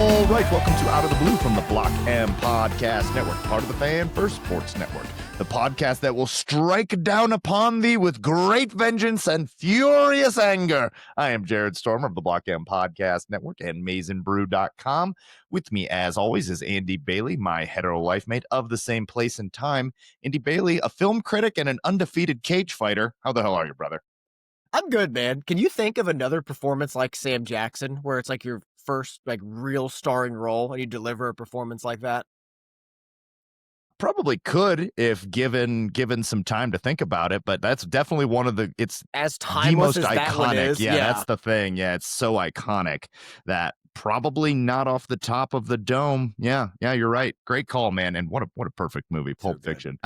All right, welcome to Out of the Blue from the Block M Podcast Network, part of the Fan First Sports Network, the podcast that will strike down upon thee with great vengeance and furious anger. I am Jared Stormer of the Block M Podcast Network and MaizenBrew.com. With me, as always, is Andy Bailey, my hetero life mate of the same place and time. Andy Bailey, a film critic and an undefeated cage fighter. How the hell are you, brother? I'm good, man. Can you think of another performance like Sam Jackson, where it's like your first like real starring role and you deliver a performance like that? Probably could if given some time to think about it, but that's definitely one of it's as the timeless most as that one iconic. is. Yeah, that's the thing. Yeah, it's so iconic that probably not off the top of the dome. Yeah, you're right. Great call, man. And what a perfect movie, Pulp Fiction.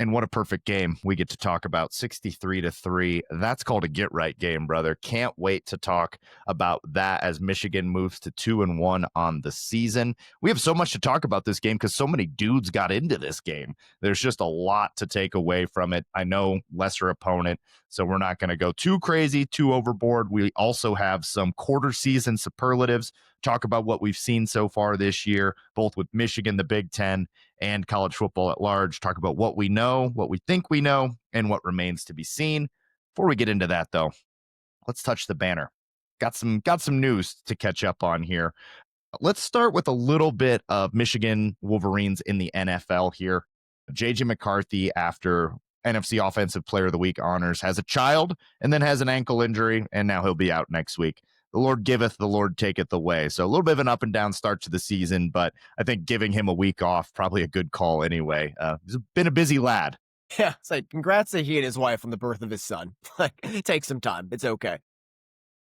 And what a perfect game we get to talk about, 63-3. That's called a get right game, brother. Can't wait to talk about that as Michigan moves to 2-1 on the season. We have so much to talk about this game because so many dudes got into this game. There's just a lot to take away from it. I know lesser opponent, so we're not going to go too crazy, too overboard. We also have some quarter season superlatives, talk about what we've seen so far this year, both with Michigan, the Big Ten, and college football at large. Talk about what we know, what we think we know, and what remains to be seen. Before we get into that, though, let's touch the banner. Got some news to catch up on here. Let's start with a little bit of Michigan Wolverines in the NFL here. J.J. McCarthy, after NFC Offensive Player of the Week honors, has a child and then has an ankle injury, and now he'll be out next week. The Lord giveth, the Lord taketh away. So a little bit of an up and down start to the season, but I think giving him a week off, probably a good call anyway. He's been a busy lad. Yeah, it's like, congrats to he and his wife on the birth of his son. Like, take some time. It's okay.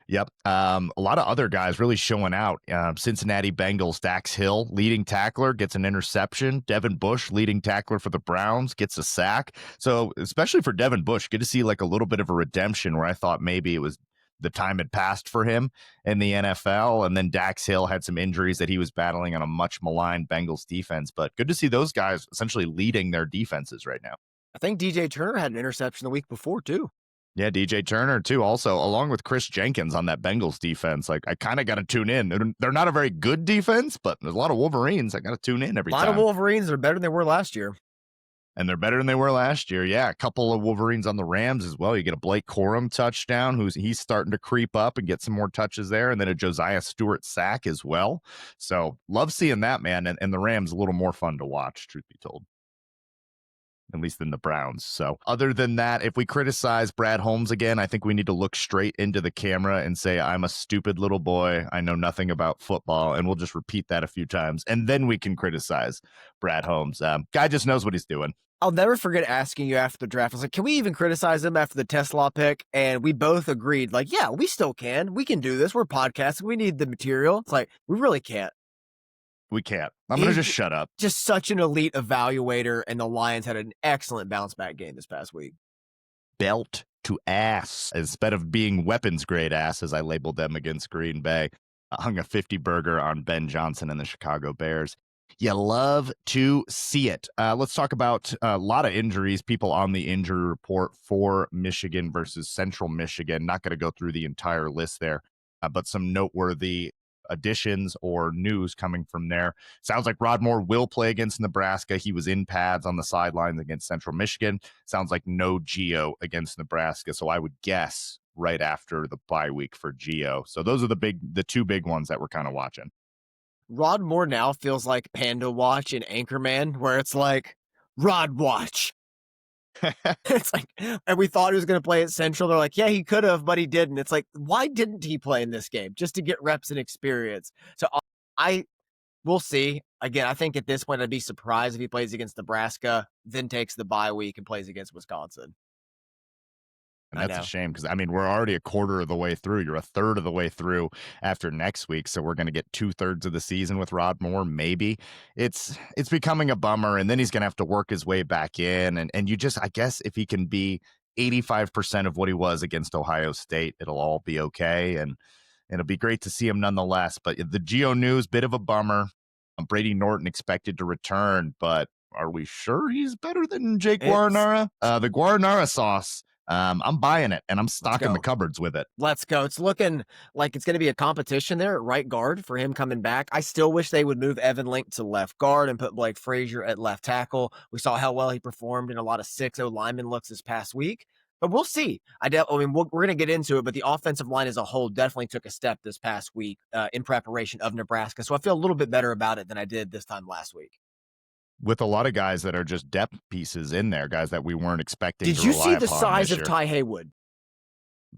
Yep. A lot of other guys really showing out. Cincinnati Bengals, Dax Hill, leading tackler, gets an interception. Devin Bush, leading tackler for the Browns, gets a sack. So especially for Devin Bush, good to see like a little bit of a redemption where I thought maybe it was the time had passed for him in the NFL. And then Dax Hill had some injuries that he was battling on a much maligned Bengals defense. But good to see those guys essentially leading their defenses right now. I think DJ Turner had an interception the week before, too. Yeah, DJ Turner, too, also, along with Chris Jenkins on that Bengals defense. Like, I kind of got to tune in. They're not a very good defense, but there's a lot of Wolverines. I got to tune in every time. A lot of Wolverines are better than they were last year. And they're better than they were last year. Yeah, a couple of Wolverines on the Rams as well. You get a Blake Corum touchdown, he's starting to creep up and get some more touches there, and then a Josiah Stewart sack as well. So love seeing that, man. And the Rams a little more fun to watch, truth be told, at least than the Browns. So other than that, if we criticize Brad Holmes again, I think we need to look straight into the camera and say, I'm a stupid little boy. I know nothing about football. And we'll just repeat that a few times. And then we can criticize Brad Holmes. Guy just knows what he's doing. I'll never forget asking you after the draft. I was like, can we even criticize him after the Tesla pick? And we both agreed, like, yeah, we still can. We can do this. We're podcasting. We need the material. It's like, we really can't. We can't. I'm going to just shut up. Just such an elite evaluator, and the Lions had an excellent bounce back game this past week. Belt to ass, instead of being weapons grade ass, as I labeled them against Green Bay. Hung a 50 burger on Ben Johnson and the Chicago Bears. You love to see it. Let's talk about a lot of injuries, people on the injury report for Michigan versus Central Michigan. Not going to go through the entire list there, but some noteworthy additions or news coming from there. Sounds like Rod Moore will play against Nebraska. He was in pads on the sidelines against Central Michigan. Sounds like no Gio against Nebraska. So I would guess right after the bye week for Gio. So those are the two big ones that we're kind of watching. Rod Moore now feels like Panda Watch and Anchorman, where it's like, Rod Watch. It's like, and we thought he was going to play at Central. They're like, yeah, he could have, but he didn't. It's like, why didn't he play in this game? Just to get reps and experience. So we'll see. Again, I think at this point, I'd be surprised if he plays against Nebraska, then takes the bye week and plays against Wisconsin. And that's a shame because, I mean, we're already a quarter of the way through. You're a third of the way through after next week. So we're going to get 2/3 of the season with Rod Moore, maybe. It's becoming a bummer. And then he's going to have to work his way back in. And you just, I guess, if he can be 85% of what he was against Ohio State, it'll all be okay. And it'll be great to see him nonetheless. But the Gio news, bit of a bummer. Brady Norton expected to return, but are we sure he's better than Jake Guaranara? The Guaranara sauce I'm buying it, and I'm Let's stocking the go. cupboards with it. Let's go. It's looking like it's going to be a competition there at right guard for him coming back. I still wish they would move Evan Link to left guard and put Blake Frazier at left tackle. We saw how well he performed in a lot of 6-0 lineman looks this past week, but we'll see. I mean, we're going to get into it, but the offensive line as a whole definitely took a step this past week in preparation of Nebraska. So I feel a little bit better about it than I did this time last week. With a lot of guys that are just depth pieces in there, guys that we weren't expecting Did to you rely see the upon size this of year. Ty Haywood?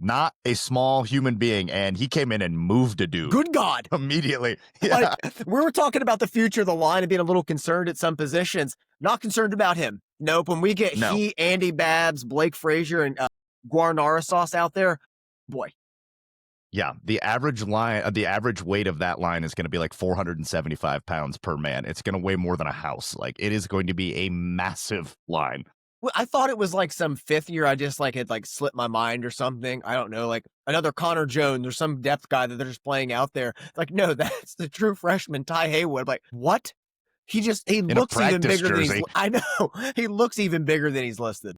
Not a small human being, and he came in and moved a dude. Good God. Immediately. Yeah. Like, we were talking about the future of the line and being a little concerned at some positions. Not concerned about him. Nope. When we get No. he, Andy Babs, Blake Frazier, and Guarnara sauce out there, boy. Yeah, the average weight of that line is going to be like 475 pounds per man. It's going to weigh more than a house. Like, it is going to be a massive line. Well, I thought it was like some fifth year. I just like had like slipped my mind or something. I don't know, like another Connor Jones or some depth guy that they're just playing out there. Like, no, that's the true freshman Ty Haywood. I'm like, what? He looks even bigger than he's. I know he looks even bigger than he's listed.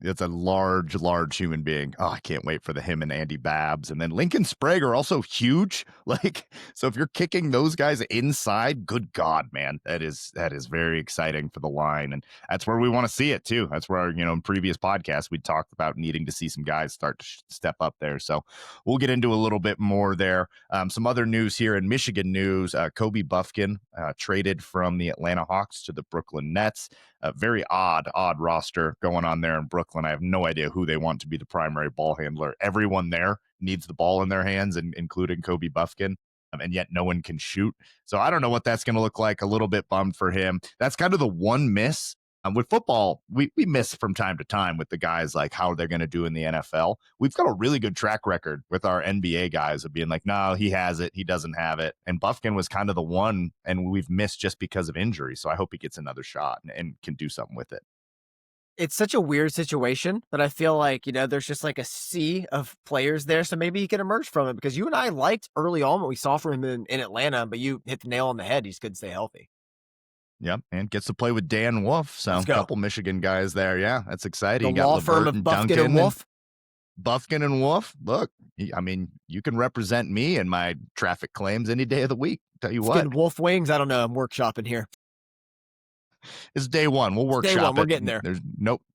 It's a large human being. Oh, I can't wait for him and Andy Babs. And then Lincoln Sprague are also huge. Like, so if you're kicking those guys inside, good God, man, that is very exciting for the line. And that's where we want to see it too. That's where, in previous podcasts, we talked about needing to see some guys start to step up there. So we'll get into a little bit more there. Some other news here in Michigan news, Kobe Buffkin traded from the Atlanta Hawks to the Brooklyn Nets. A very odd roster going on there in Brooklyn. I have no idea who they want to be the primary ball handler. Everyone there needs the ball in their hands, and including Kobe Buffkin, and yet no one can shoot. So I don't know what that's going to look like. A little bit bummed for him. That's kind of the one miss. With football, we miss from time to time with the guys, like how they're going to do in the NFL. We've got a really good track record with our NBA guys of being like, no, he has it, he doesn't have it. And Buffkin was kind of the one, and we've missed just because of injury. So I hope he gets another shot and can do something with it. It's such a weird situation that I feel like, there's just like a sea of players there. So maybe he can emerge from it, because you and I liked early on what we saw from him in Atlanta, but you hit the nail on the head. He just couldn't stay healthy. Yep, and gets to play with Dan Wolf. So a couple Michigan guys there. Yeah, that's exciting. The law firm of Buffkin and Wolf. Buffkin and Wolf. Look, I mean, you can represent me in my traffic claims any day of the week. Tell you what. Wolf wings. I don't know. I'm workshopping here. It's day one. We'll workshop day one. We're it. Getting there. There's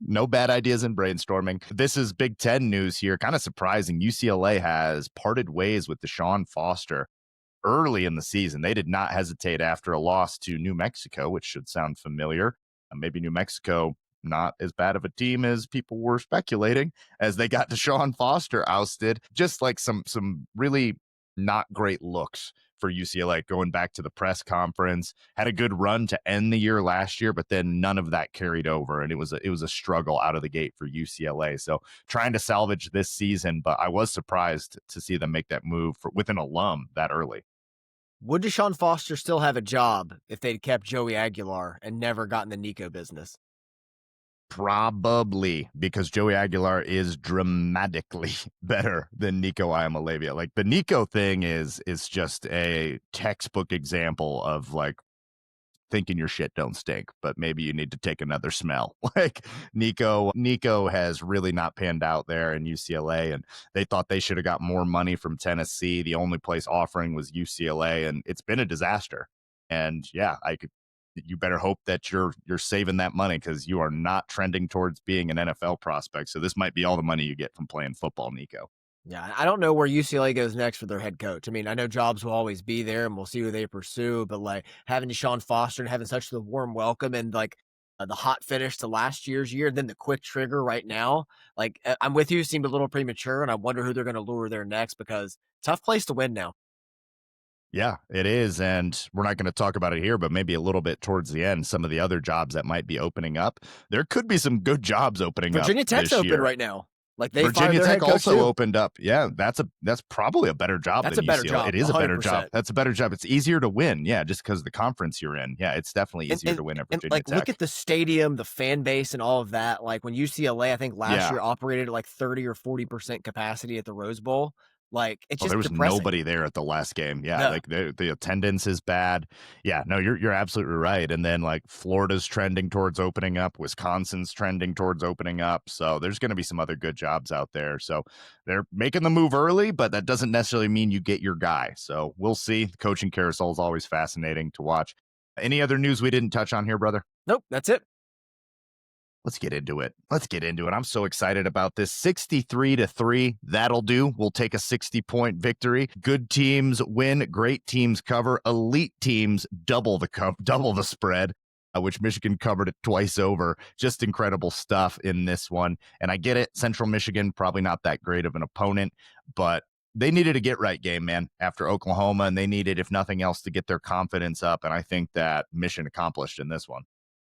no bad ideas in brainstorming. This is Big Ten news here. Kind of surprising. UCLA has parted ways with Jaishawn Foster early in the season. They did not hesitate after a loss to New Mexico, which should sound familiar. Maybe New Mexico, not as bad of a team as people were speculating, as they got Jaishawn Foster ousted. Just like some really not great looks for UCLA going back to the press conference. Had a good run to end the year last year, but then none of that carried over, and it was a struggle out of the gate for UCLA. So trying to salvage this season, but I was surprised to see them make that move with an alum that early. Would Jaishawn Foster still have a job if they'd kept Joey Aguilar and never gotten the Nico business? Probably, because Joey Aguilar is dramatically better than Nico Iamaleavia. Like, the Nico thing is just a textbook example of like thinking your shit don't stink, but maybe you need to take another smell. Like, Nico has really not panned out there in UCLA, and they thought they should have got more money from Tennessee. The only place offering was UCLA, and it's been a disaster. And yeah, you better hope that you're saving that money, because you are not trending towards being an NFL prospect. So this might be all the money you get from playing football, Nico. Yeah, I don't know where UCLA goes next for their head coach. I mean, I know jobs will always be there, and we'll see who they pursue, but like having Jaishawn Foster and having such the warm welcome and like the hot finish to last year's year, then the quick trigger right now, like I'm with you, seemed a little premature, and I wonder who they're going to lure there next, because tough place to win now. Yeah, it is. And we're not going to talk about it here, but maybe a little bit towards the end, some of the other jobs that might be opening up. There could be some good jobs opening Virginia up. Tech's this open year. right now. Like they Virginia Tech also too. opened up. Yeah, that's probably a better job That's than a better UCLA. job. It is 100%. a better job. That's a better job. It's easier to win. Yeah, just because the conference you're in. Yeah, it's definitely easier to win at Virginia Tech. Look at the stadium, the fan base, and all of that. Like when UCLA, I think last year operated at like 30 or 40% capacity at the Rose Bowl. Like, it's Oh, there just was depressing. nobody there at the last game. Yeah, No. like the attendance is bad. Yeah, no, you're absolutely right. And then like Florida's trending towards opening up, Wisconsin's trending towards opening up. So there's going to be some other good jobs out there. So they're making the move early, but that doesn't necessarily mean you get your guy. So we'll see. The coaching carousel is always fascinating to watch. Any other news we didn't touch on here, brother? Nope, that's it. Let's get into it. Let's get into it. I'm so excited about this. 63-3. That'll do. We'll take a 60-point victory. Good teams win. Great teams cover. Elite teams double the spread, which Michigan covered it twice over. Just incredible stuff in this one. And I get it. Central Michigan, probably not that great of an opponent, but they needed a get-right game, man, after Oklahoma, and they needed, if nothing else, to get their confidence up. And I think that mission accomplished in this one.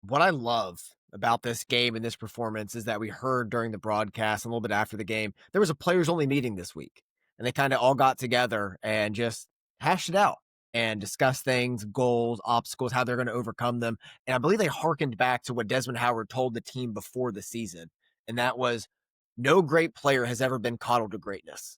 What I love about this game and this performance is that we heard during the broadcast, a little bit after the game, there was a players only meeting this week. And they kind of all got together and just hashed it out and discussed things, goals, obstacles, how they're going to overcome them. And I believe they harkened back to what Desmond Howard told the team before the season. And that was, no great player has ever been coddled to greatness.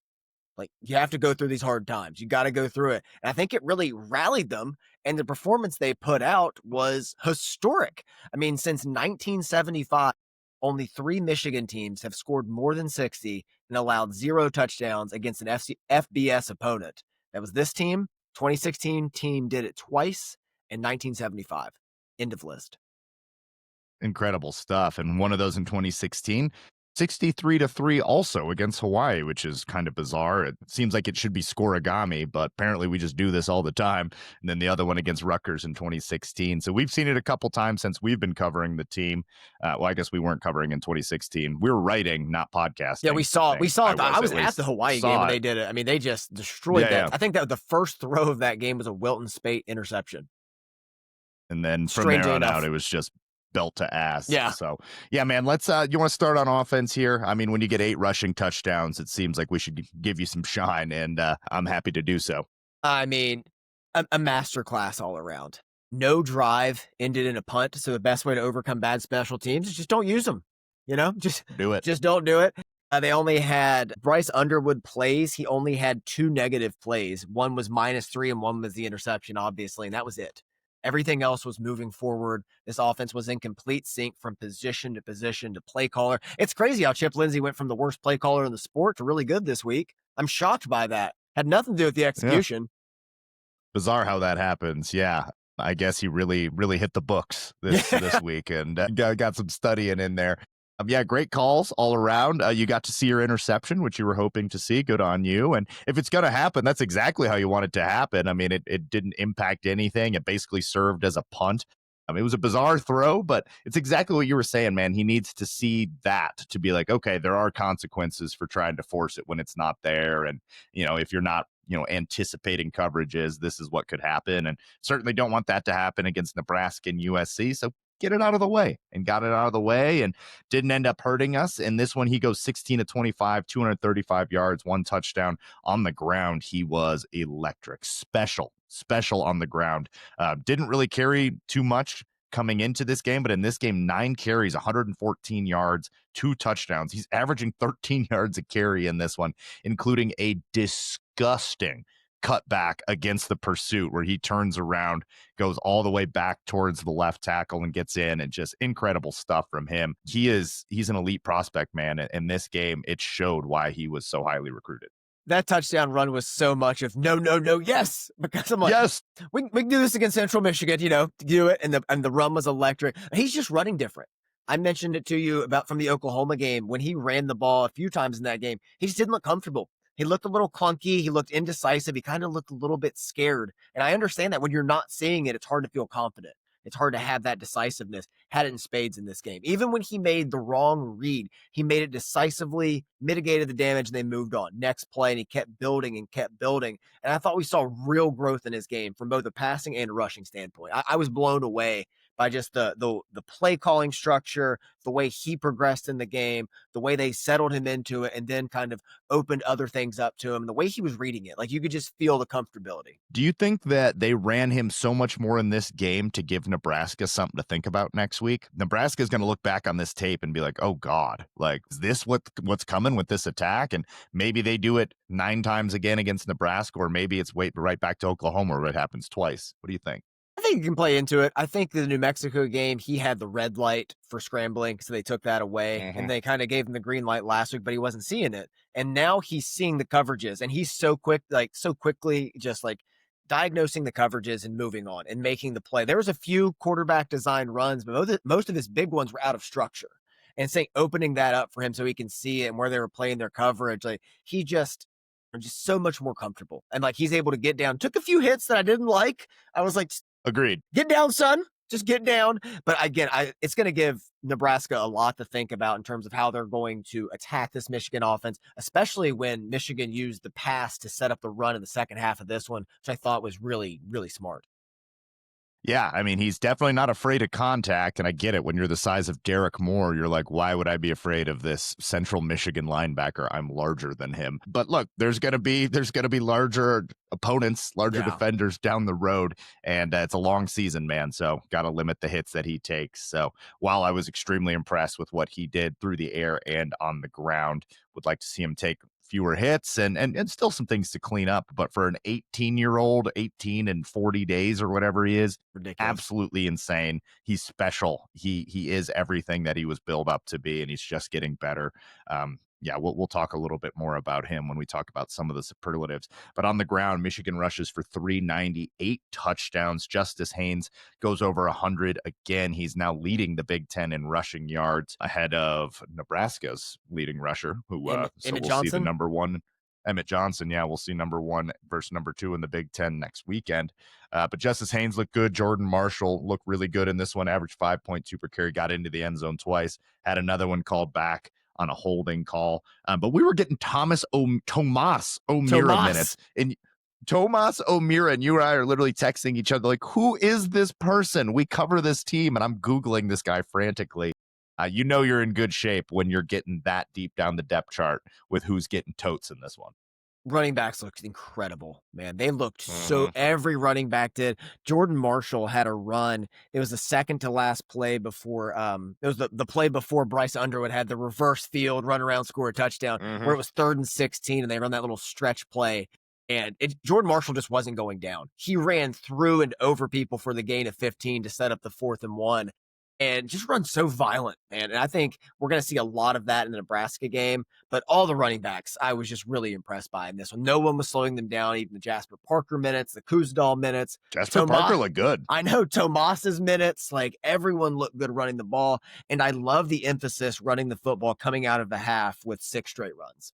Like, you have to go through these hard times. You got to go through it. And I think it really rallied them. And the performance they put out was historic. I mean, since 1975, only 3 Michigan teams have scored more than 60 and allowed 0 touchdowns against an FBS opponent. That was this team. 2016 team did it twice in 1975. End of list. Incredible stuff. And one of those in 2016, 63-3 also against Hawaii, which is kind of bizarre. It seems like it should be scoregami, but apparently we just do this all the time. And then the other one against Rutgers in 2016. So we've seen it a couple times since we've been covering the team. Well, I guess we weren't covering in 2016. We were writing, not podcasting. Yeah, we saw it. I was at the Hawaii game when they did it. I mean, they just destroyed that. Yeah. I think that the first throw of that game was a Wilton Spate interception. And then from there on out, it was just belt to ass. Yeah. So, yeah, man, let's, you want to start on offense here? I mean, when you get 8 rushing touchdowns, it seems like we should give you some shine, and I'm happy to do so. I mean, a masterclass all around. No drive ended in a punt. So the best way to overcome bad special teams is just don't use them. You know, just do it. Just don't do it. They only had Bryce Underwood plays. He only had 2 negative plays. One was -3 and one was the interception, obviously. And that was it. Everything else was moving forward. This offense was in complete sync from position to play caller. It's crazy how Chip Lindsey went from the worst play caller in the sport to really good this week. I'm shocked by that. Had nothing to do with the execution. Yeah. Bizarre how that happens. Yeah. I guess he really hit the books this week and got some studying in there. Yeah, great calls all around. You got to see your interception, which you were hoping to see. Good on you. And if it's going to happen, that's exactly how you want it to happen. I mean, it didn't impact anything. It basically served as a punt. I mean, it was a bizarre throw, but it's exactly what you were saying, man. He needs to see that to be like, okay, there are consequences for trying to force it when it's not there. And, if you're not, anticipating coverages, this is what could happen. And certainly don't want that to happen against Nebraska and USC. So get it out of the way, and got it out of the way and didn't end up hurting us. In this one, he goes 16-25, 235 yards, 1 touchdown on the ground. He was electric, special on the ground. Didn't really carry too much coming into this game, but in this game, 9 carries, 114 yards, 2 touchdowns. He's averaging 13 yards a carry in this one, including a disgusting cutback against the pursuit where he turns around, goes all the way back towards the left tackle and gets in, and just incredible stuff from him. He's an elite prospect, man. In this game, it showed why he was so highly recruited. That touchdown run was so much of no, yes, because I'm like, yes, we can do this against Central Michigan, do it. And the run was electric. He's just running different. I mentioned it to you about from the Oklahoma game when he ran the ball a few times in that game. He just didn't look comfortable. He looked a little clunky. He looked indecisive. He kind of looked a little bit scared. And I understand that when you're not seeing it, it's hard to feel confident. It's hard to have that decisiveness. Had it in spades in this game. Even when he made the wrong read, he made it decisively, mitigated the damage, and they moved on. Next play, and he kept building and kept building. And I thought we saw real growth in his game from both a passing and a rushing standpoint. I was blown away by just the play calling structure, the way he progressed in the game, the way they settled him into it, and then kind of opened other things up to him, the way he was reading it. Like you could just feel the comfortability. Do you think that they ran him so much more in this game to give Nebraska something to think about next week? Nebraska is going to look back on this tape and be like, "Oh God, like is this what's coming with this attack?" And maybe they do it 9 times again against Nebraska, or maybe it's wait right back to Oklahoma where it happens twice. What do you think? I think you can play into it. I think the New Mexico game, he had the red light for scrambling, so they took that away, and they kind of gave him the green light last week, but he wasn't seeing it. And now he's seeing the coverages, and he's so quick, like so quickly, just like diagnosing the coverages and moving on and making the play. There was a few quarterback design runs, but most of his big ones were out of structure. And saying opening that up for him so he can see it and where they were playing their coverage, like he just so much more comfortable. And like he's able to get down. Took a few hits that I didn't like. I was like, Agreed. get down, son. Just get down. But again, it's going to give Nebraska a lot to think about in terms of how they're going to attack this Michigan offense, especially when Michigan used the pass to set up the run in the second half of this one, which I thought was really, really smart. Yeah, I mean, he's definitely not afraid of contact, and I get it. When you're the size of Derek Moore, you're like, why would I be afraid of this Central Michigan linebacker? I'm larger than him. But look, there's gonna be larger opponents, larger defenders down the road, and it's a long season, man. So got to limit the hits that he takes. So while I was extremely impressed with what he did through the air and on the ground, would like to see him take fewer hits and still some things to clean up. But for an 18-year-old, 18 and 40 days or whatever he is, Ridiculous. absolutely insane. He's special. He is everything that he was built up to be, and he's just getting better. Yeah, we'll talk a little bit more about him when we talk about some of the superlatives. But on the ground, Michigan rushes for 398 touchdowns. Justice Haynes goes over 100 again. He's now leading the Big Ten in rushing yards ahead of Nebraska's leading rusher, who so Emmett we'll Johnson? see the number one. Emmett Johnson, yeah, we'll see number 1 versus number 2 in the Big Ten next weekend. But Justice Haynes looked good. Jordan Marshall looked really good in this one, averaged 5.2 per carry, got into the end zone twice, had another one called back on a holding call. But we were getting Tomas O'Meara minutes. And Tomas O'Meara and you and I are literally texting each other like, who is this person? We cover this team, and I'm Googling this guy frantically. You know you're in good shape when you're getting that deep down the depth chart with who's getting totes in this one. Running backs looked incredible, man. They looked so every running back did. Jordan Marshall had a run. It was the second to last play before it was the play before Bryce Underwood had the reverse field, run around, score a touchdown, where it was 3rd and 16, and they run that little stretch play. And Jordan Marshall just wasn't going down. He ran through and over people for the gain of 15 to set up the 4th and 1. And just runs so violent, man. And I think we're going to see a lot of that in the Nebraska game. But all the running backs, I was just really impressed by in this one. No one was slowing them down, even the Jasper Parker minutes, the Kuzdal minutes. Jasper Parker looked good. I know Tomas's minutes. Like everyone looked good running the ball. And I love the emphasis running the football coming out of the half with 6 straight runs.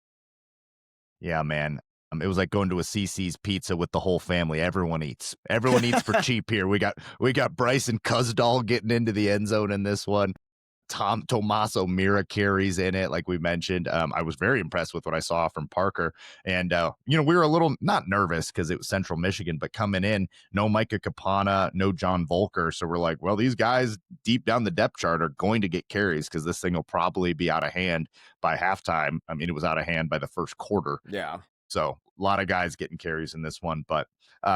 Yeah, man. It was like going to a CC's Pizza with the whole family. Everyone eats. Everyone eats for cheap here. We got Bryson Kuzdal getting into the end zone in this one. Tomas O'Meara carries in it, like we mentioned. I was very impressed with what I saw from Parker. And, we were a little not nervous because it was Central Michigan, but coming in, no Micah Kapana, no John Volker. So we're like, well, these guys deep down the depth chart are going to get carries because this thing will probably be out of hand by halftime. I mean, it was out of hand by the first quarter. Yeah. So a lot of guys getting carries in this one, but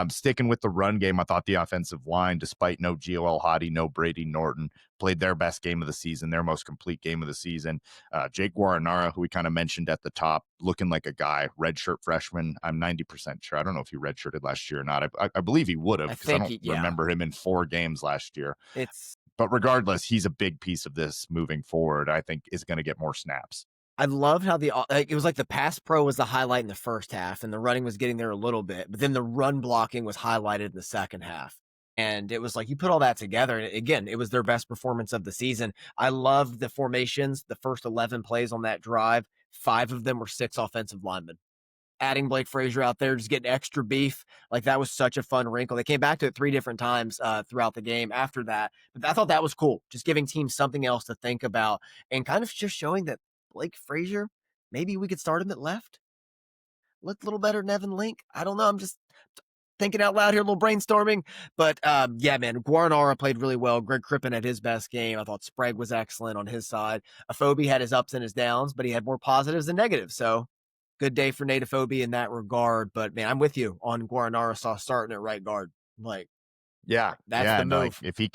sticking with the run game, I thought the offensive line, despite no G.O.L. Hottie, no Brady Norton, played their best game of the season, their most complete game of the season. Jake Guaranara, who we kind of mentioned at the top, looking like a guy, redshirt freshman. I'm 90% sure. I don't know if he redshirted last year or not. I believe he would have because I don't remember him in 4 games last year. But regardless, he's a big piece of this moving forward. I think is going to get more snaps. I loved how it was like the pass pro was the highlight in the first half and the running was getting there a little bit, but then the run blocking was highlighted in the second half. And it was like you put all that together, and again, it was their best performance of the season. I loved the formations, the first 11 plays on that drive. 5 of them were 6 offensive linemen. Adding Blake Frazier out there, just getting extra beef. Like that was such a fun wrinkle. They came back to it 3 different times throughout the game after that. But I thought that was cool. Just giving teams something else to think about and kind of just showing that Blake Frazier, maybe we could start him at left. Looked a little better than Evan Link. I don't know. thinking out loud here, a little brainstorming. But yeah, man, Guaranara played really well. Greg Crippen had his best game. I thought Sprague was excellent on his side. Afobe had his ups and his downs, but he had more positives than negatives. So good day for Nate Afobe in that regard. But man, I'm with you on Guaranara starting at right guard. Like, Yeah, that's yeah, the and like move.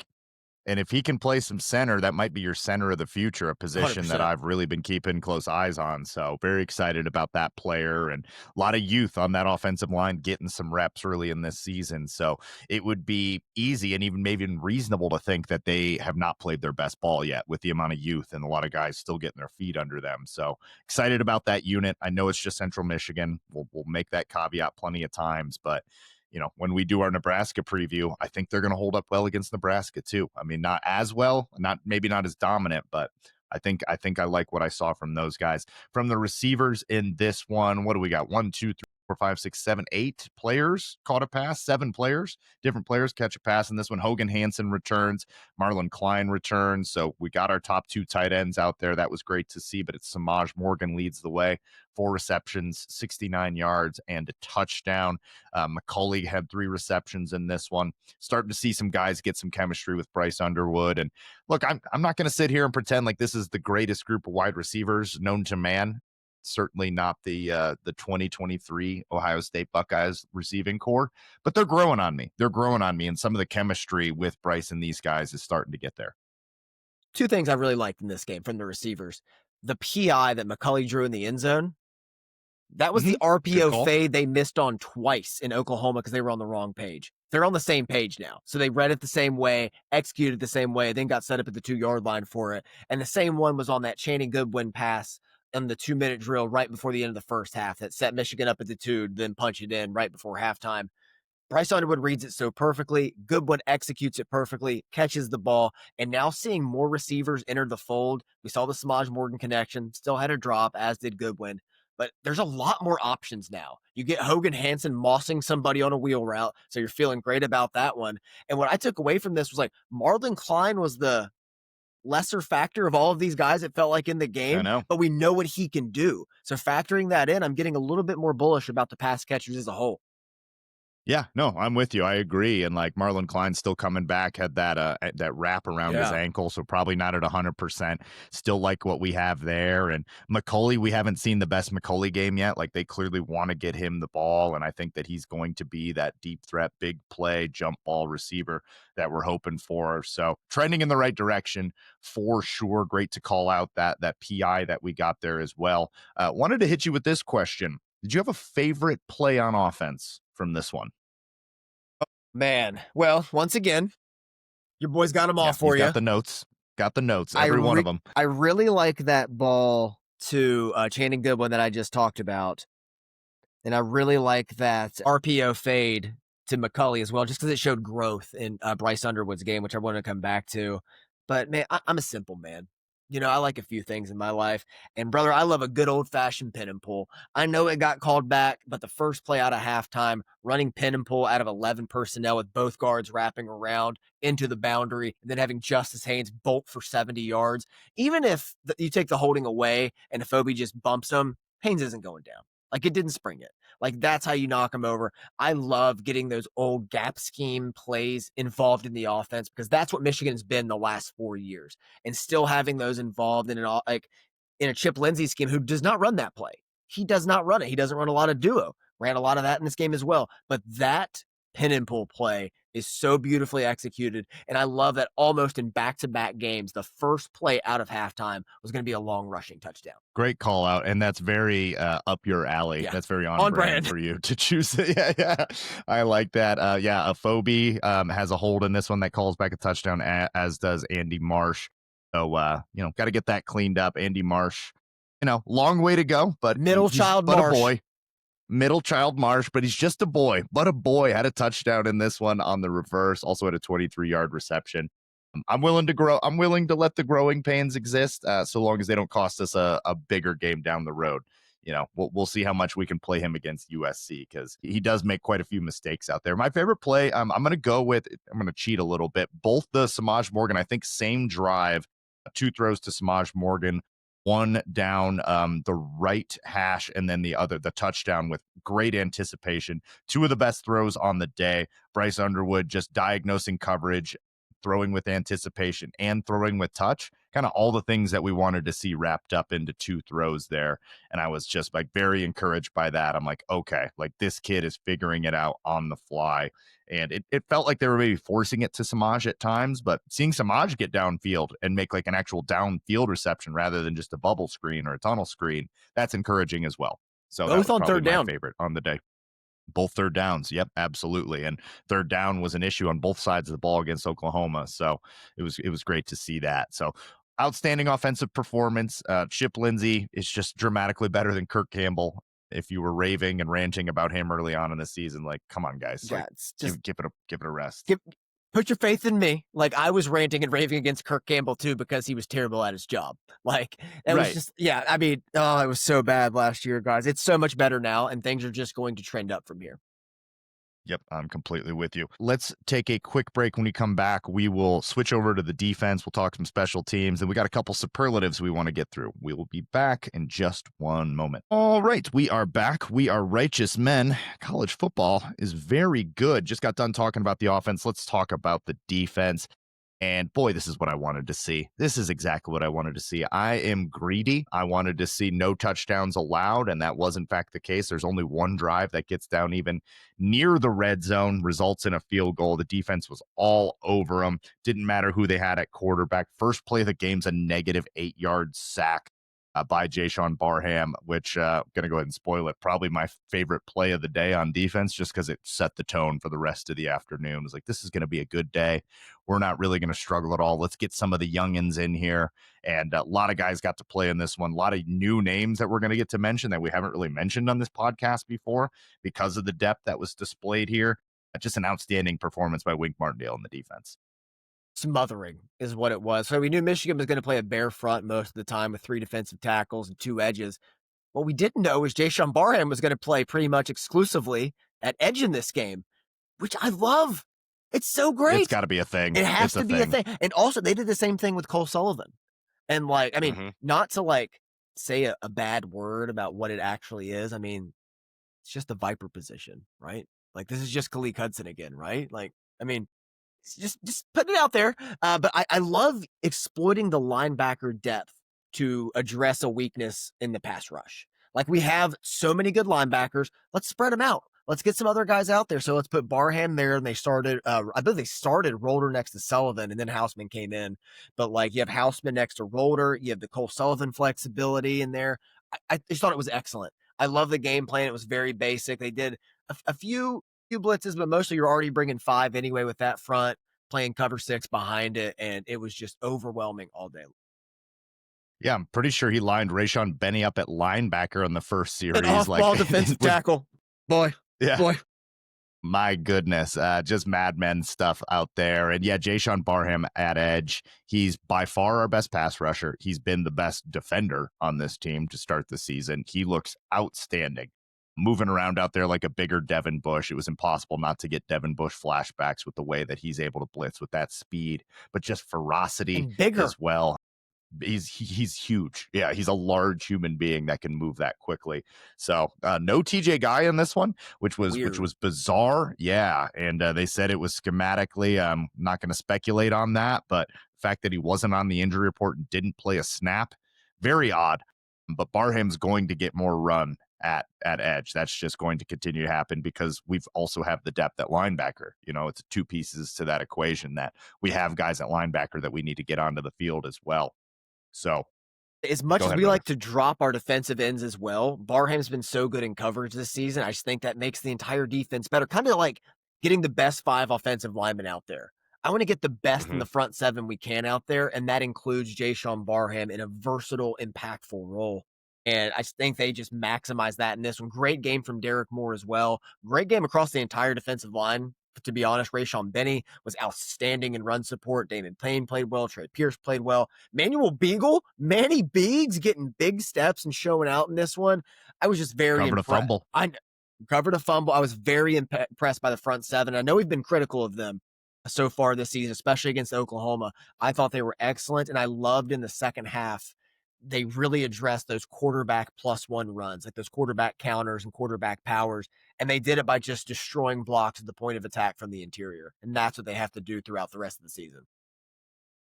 if he can play some center, that might be your center of the future, a position that 100%. I've really been keeping close eyes on. So very excited about that player, and a lot of youth on that offensive line getting some reps early in this season. So it would be easy and even maybe reasonable to think that they have not played their best ball yet with the amount of youth and a lot of guys still getting their feet under them. So excited about that unit. I know it's just Central Michigan. We'll make that caveat plenty of times, but when we do our Nebraska preview, I think they're going to hold up well against Nebraska too. I mean, not as well, maybe not as dominant, but I think I like what I saw from those guys. From the receivers in this one, what do we got? 1, 2, 3, 4, 5, 6, 7, 8 players caught a pass. 7 players, different players catch a pass in this one. Hogan Hansen returns, Marlon Klein returns. So we got our top 2 tight ends out there. That was great to see. But it's Samaj Morgan leads the way. 4 receptions, 69 yards, and a touchdown. McCulley had 3 receptions in this one. Starting to see some guys get some chemistry with Bryce Underwood. And look, I'm not going to sit here and pretend like this is the greatest group of wide receivers known to man. Certainly not the 2023 Ohio State Buckeyes receiving core, but they're growing on me. They're growing on me, and some of the chemistry with Bryce and these guys is starting to get there. 2 things I really liked in this game from the receivers. The PI that McCulley drew in the end zone, that was the RPO fade they missed on twice in Oklahoma because they were on the wrong page. They're on the same page now. So they read it the same way, executed the same way, then got set up at the 2-yard line for it. And the same one was on that Channing Goodwin pass on the 2-minute drill right before the end of the first half that set Michigan up at the 2, then punch it in right before halftime. Bryce Underwood reads it so perfectly. Goodwin executes it perfectly, catches the ball, and now seeing more receivers enter the fold. We saw the Samaj Morgan connection, still had a drop, as did Goodwin. But there's a lot more options now. You get Hogan Hansen mossing somebody on a wheel route, so you're feeling great about that one. And what I took away from this was like Marlon Klein was the lesser factor of all of these guys, it felt like, in the I game, know. but we know what he can do. So factoring that in, I'm getting a little bit more bullish about the pass catchers as a whole. Yeah, no, I'm with you. I agree. And like Marlon Klein still coming back, had that wrap around his ankle, so probably not at 100%. Still like what we have there. And McCulley, we haven't seen the best McCulley game yet. Like they clearly want to get him the ball, and I think that he's going to be that deep threat, big play, jump ball receiver that we're hoping for. So trending in the right direction for sure. Great to call out that PI that we got there as well. Wanted to hit you with this question. Did you have a favorite play on offense from this one? Man, well, once again, your boy's got them all for you. Got the notes. Got the notes. Every one of them. I really like that ball to Channing Goodwin that I just talked about. And I really like that RPO fade to McCulley as well, just because it showed growth in Bryce Underwood's game, which I want to come back to. But man, I'm a simple man. I like a few things in my life. And brother, I love a good old-fashioned pin and pull. I know it got called back, but the first play out of halftime, running pin and pull out of 11 personnel with both guards wrapping around into the boundary, and then having Justice Haynes bolt for 70 yards. Even if you take the holding away and Afobe just bumps him, Haynes isn't going down. Like, it didn't spring it. Like, that's how you knock him over. I love getting those old gap scheme plays involved in the offense, because that's what Michigan has been the last 4 years, and still having those involved in in a Chip Lindsey scheme, who does not run that play. He does not run it. He doesn't run a lot of duo. Ran a lot of that in this game as well. But that pin and pull play is so beautifully executed. And I love that almost in back-to-back games, the first play out of halftime was going to be a long rushing touchdown. Great call out. And that's very up your alley. Yeah. That's very on brand for you to choose it. Yeah. I like that. Afobe has a hold in this one that calls back a touchdown, as does Andy Marsh. So, got to get that cleaned up. Andy Marsh, long way to go, but Middle child but Marsh. A boy. Middle child Marsh, but he's just a boy. But a boy had a touchdown in this one on the reverse. Also had a 23-yard reception. I'm willing to grow. I'm willing to let the growing pains exist, so long as they don't cost us a bigger game down the road. We'll see how much we can play him against USC, because he does make quite a few mistakes out there. My favorite play, I'm going to cheat a little bit. Both the Samaj Morgan, I think same drive, 2 throws to Samaj Morgan, one down the right hash and then the touchdown with great anticipation. Two of the best throws on the day. Bryce Underwood just diagnosing coverage, throwing with anticipation, and throwing with touch. Kind of all the things that we wanted to see wrapped up into two throws there. And I was just like very encouraged by that. I'm like, okay, like this kid is figuring it out on the fly. And it felt like they were maybe forcing it to Samaj at times, but seeing Samaj get downfield and make like an actual downfield reception rather than just a bubble screen or a tunnel screen, that's encouraging as well. So that Both was on probably third my down. favorite on the day. Both third downs. Yep, absolutely. And third down was an issue on both sides of the ball against Oklahoma. So it was great to see that. So outstanding offensive performance. Chip Lindsey is just dramatically better than Kirk Campbell. If you were raving and ranting about him early on in the season, like, come on, guys, Yeah, like, it's just give it a rest. put your faith in me. Like, I was ranting and raving against Kirk Campbell too because he was terrible at his job. Like, it was Right. just, yeah. I mean, oh, it was so bad last year, guys. It's so much better now, and things are just going to trend up from here. Yep, I'm completely with you. Let's take a quick break. When we come back, we will switch over to the defense. We'll talk some special teams, and we got a couple superlatives we want to get through. We will be back in just one moment. All right, we are back. We are righteous men. College football is very good. Just got done talking about the offense. Let's talk about the defense. And boy, this is what I wanted to see. This is exactly what I wanted to see. I am greedy. I wanted to see no touchdowns allowed, and that was in fact the case. There's only one drive that gets down even near the red zone, results in a field goal. The defense was all over them. Didn't matter who they had at quarterback. First play of the game's a negative 8-yard sack by Jaishawn Barham, which going to go ahead and spoil it. Probably my favorite play of the day on defense, just because it set the tone for the rest of the afternoon. It was like, this is going to be a good day. We're not really going to struggle at all. Let's get some of the youngins in here. And a lot of guys got to play in this one. A lot of new names that we're going to get to mention that we haven't really mentioned on this podcast before because of the depth that was displayed here. Just an outstanding performance by Wink Martindale in the defense. Smothering is what it was. So we knew Michigan was going to play a bare front most of the time with 3 defensive tackles and 2 edges. What we didn't know is Jaishawn Barham was going to play pretty much exclusively at edge in this game, which I love. It's so great. It's got to be a thing. It has It's to be a thing. And also, they did the same thing with Cole Sullivan. And like, I mean, not to like say a bad word about what it actually is. I mean, it's just the Viper position, right? Like, this is just Khaleke Hudson again, right? Like, I mean, just putting it out there. But I love exploiting the linebacker depth to address a weakness in the pass rush. Like, we have so many good linebackers. Let's spread them out. Let's get some other guys out there. So let's put Barham there. And they started, I believe they started Rolder next to Sullivan, and then Houseman came in. But like, you have Houseman next to Rolder. You have the Cole Sullivan flexibility in there. I just thought it was excellent. I love the game plan. It was very basic. They did a few blitzes, but mostly you're already bringing 5 anyway with that front, playing cover 6 behind it, and it was just overwhelming all day. Yeah, I'm pretty sure he lined Rayshawn Benny up at linebacker on the first series. An off-ball defensive tackle. Boy. My goodness, just madmen stuff out there. And yeah, Jaishawn Barham at edge. He's by far our best pass rusher. He's been the best defender on this team to start the season. He looks outstanding. Moving around out there like a bigger Devin Bush. It was impossible not to get Devin Bush flashbacks with the way that he's able to blitz with that speed, but just ferocity and bigger as well. He's huge. Yeah, he's a large human being that can move that quickly. So no TJ Guy in this one, which was bizarre. Yeah, and they said it was schematically. I'm not going to speculate on that, but the fact that he wasn't on the injury report and didn't play a snap, very odd. But Barham's going to get more run at edge. That's just going to continue to happen because we've also have the depth at linebacker. You know, it's 2 pieces to that equation that we have guys at linebacker that we need to get onto the field as well. So as much as we like to drop our defensive ends as well, Barham's been so good in coverage this season. I just think that makes the entire defense better. Kind of like getting the best 5 offensive linemen out there. I want to get the best in the front 7 we can out there, and that includes Jaishawn Barham in a versatile, impactful role. And I think they just maximize that in this one. Great game from Derek Moore as well. Great game across the entire defensive line. To be honest, Rayshawn Benny was outstanding in run support. Damon Payne played well. Trey Pierce played well. Manny Biggs getting big steps and showing out in this one. I was just very impressed. Covered a fumble. I was very impressed by the front 7. I know we've been critical of them so far this season, especially against Oklahoma. I thought they were excellent, and I loved in the second half they really addressed those quarterback +1 runs, like those quarterback counters and quarterback powers. And they did it by just destroying blocks at the point of attack from the interior. And that's what they have to do throughout the rest of the season.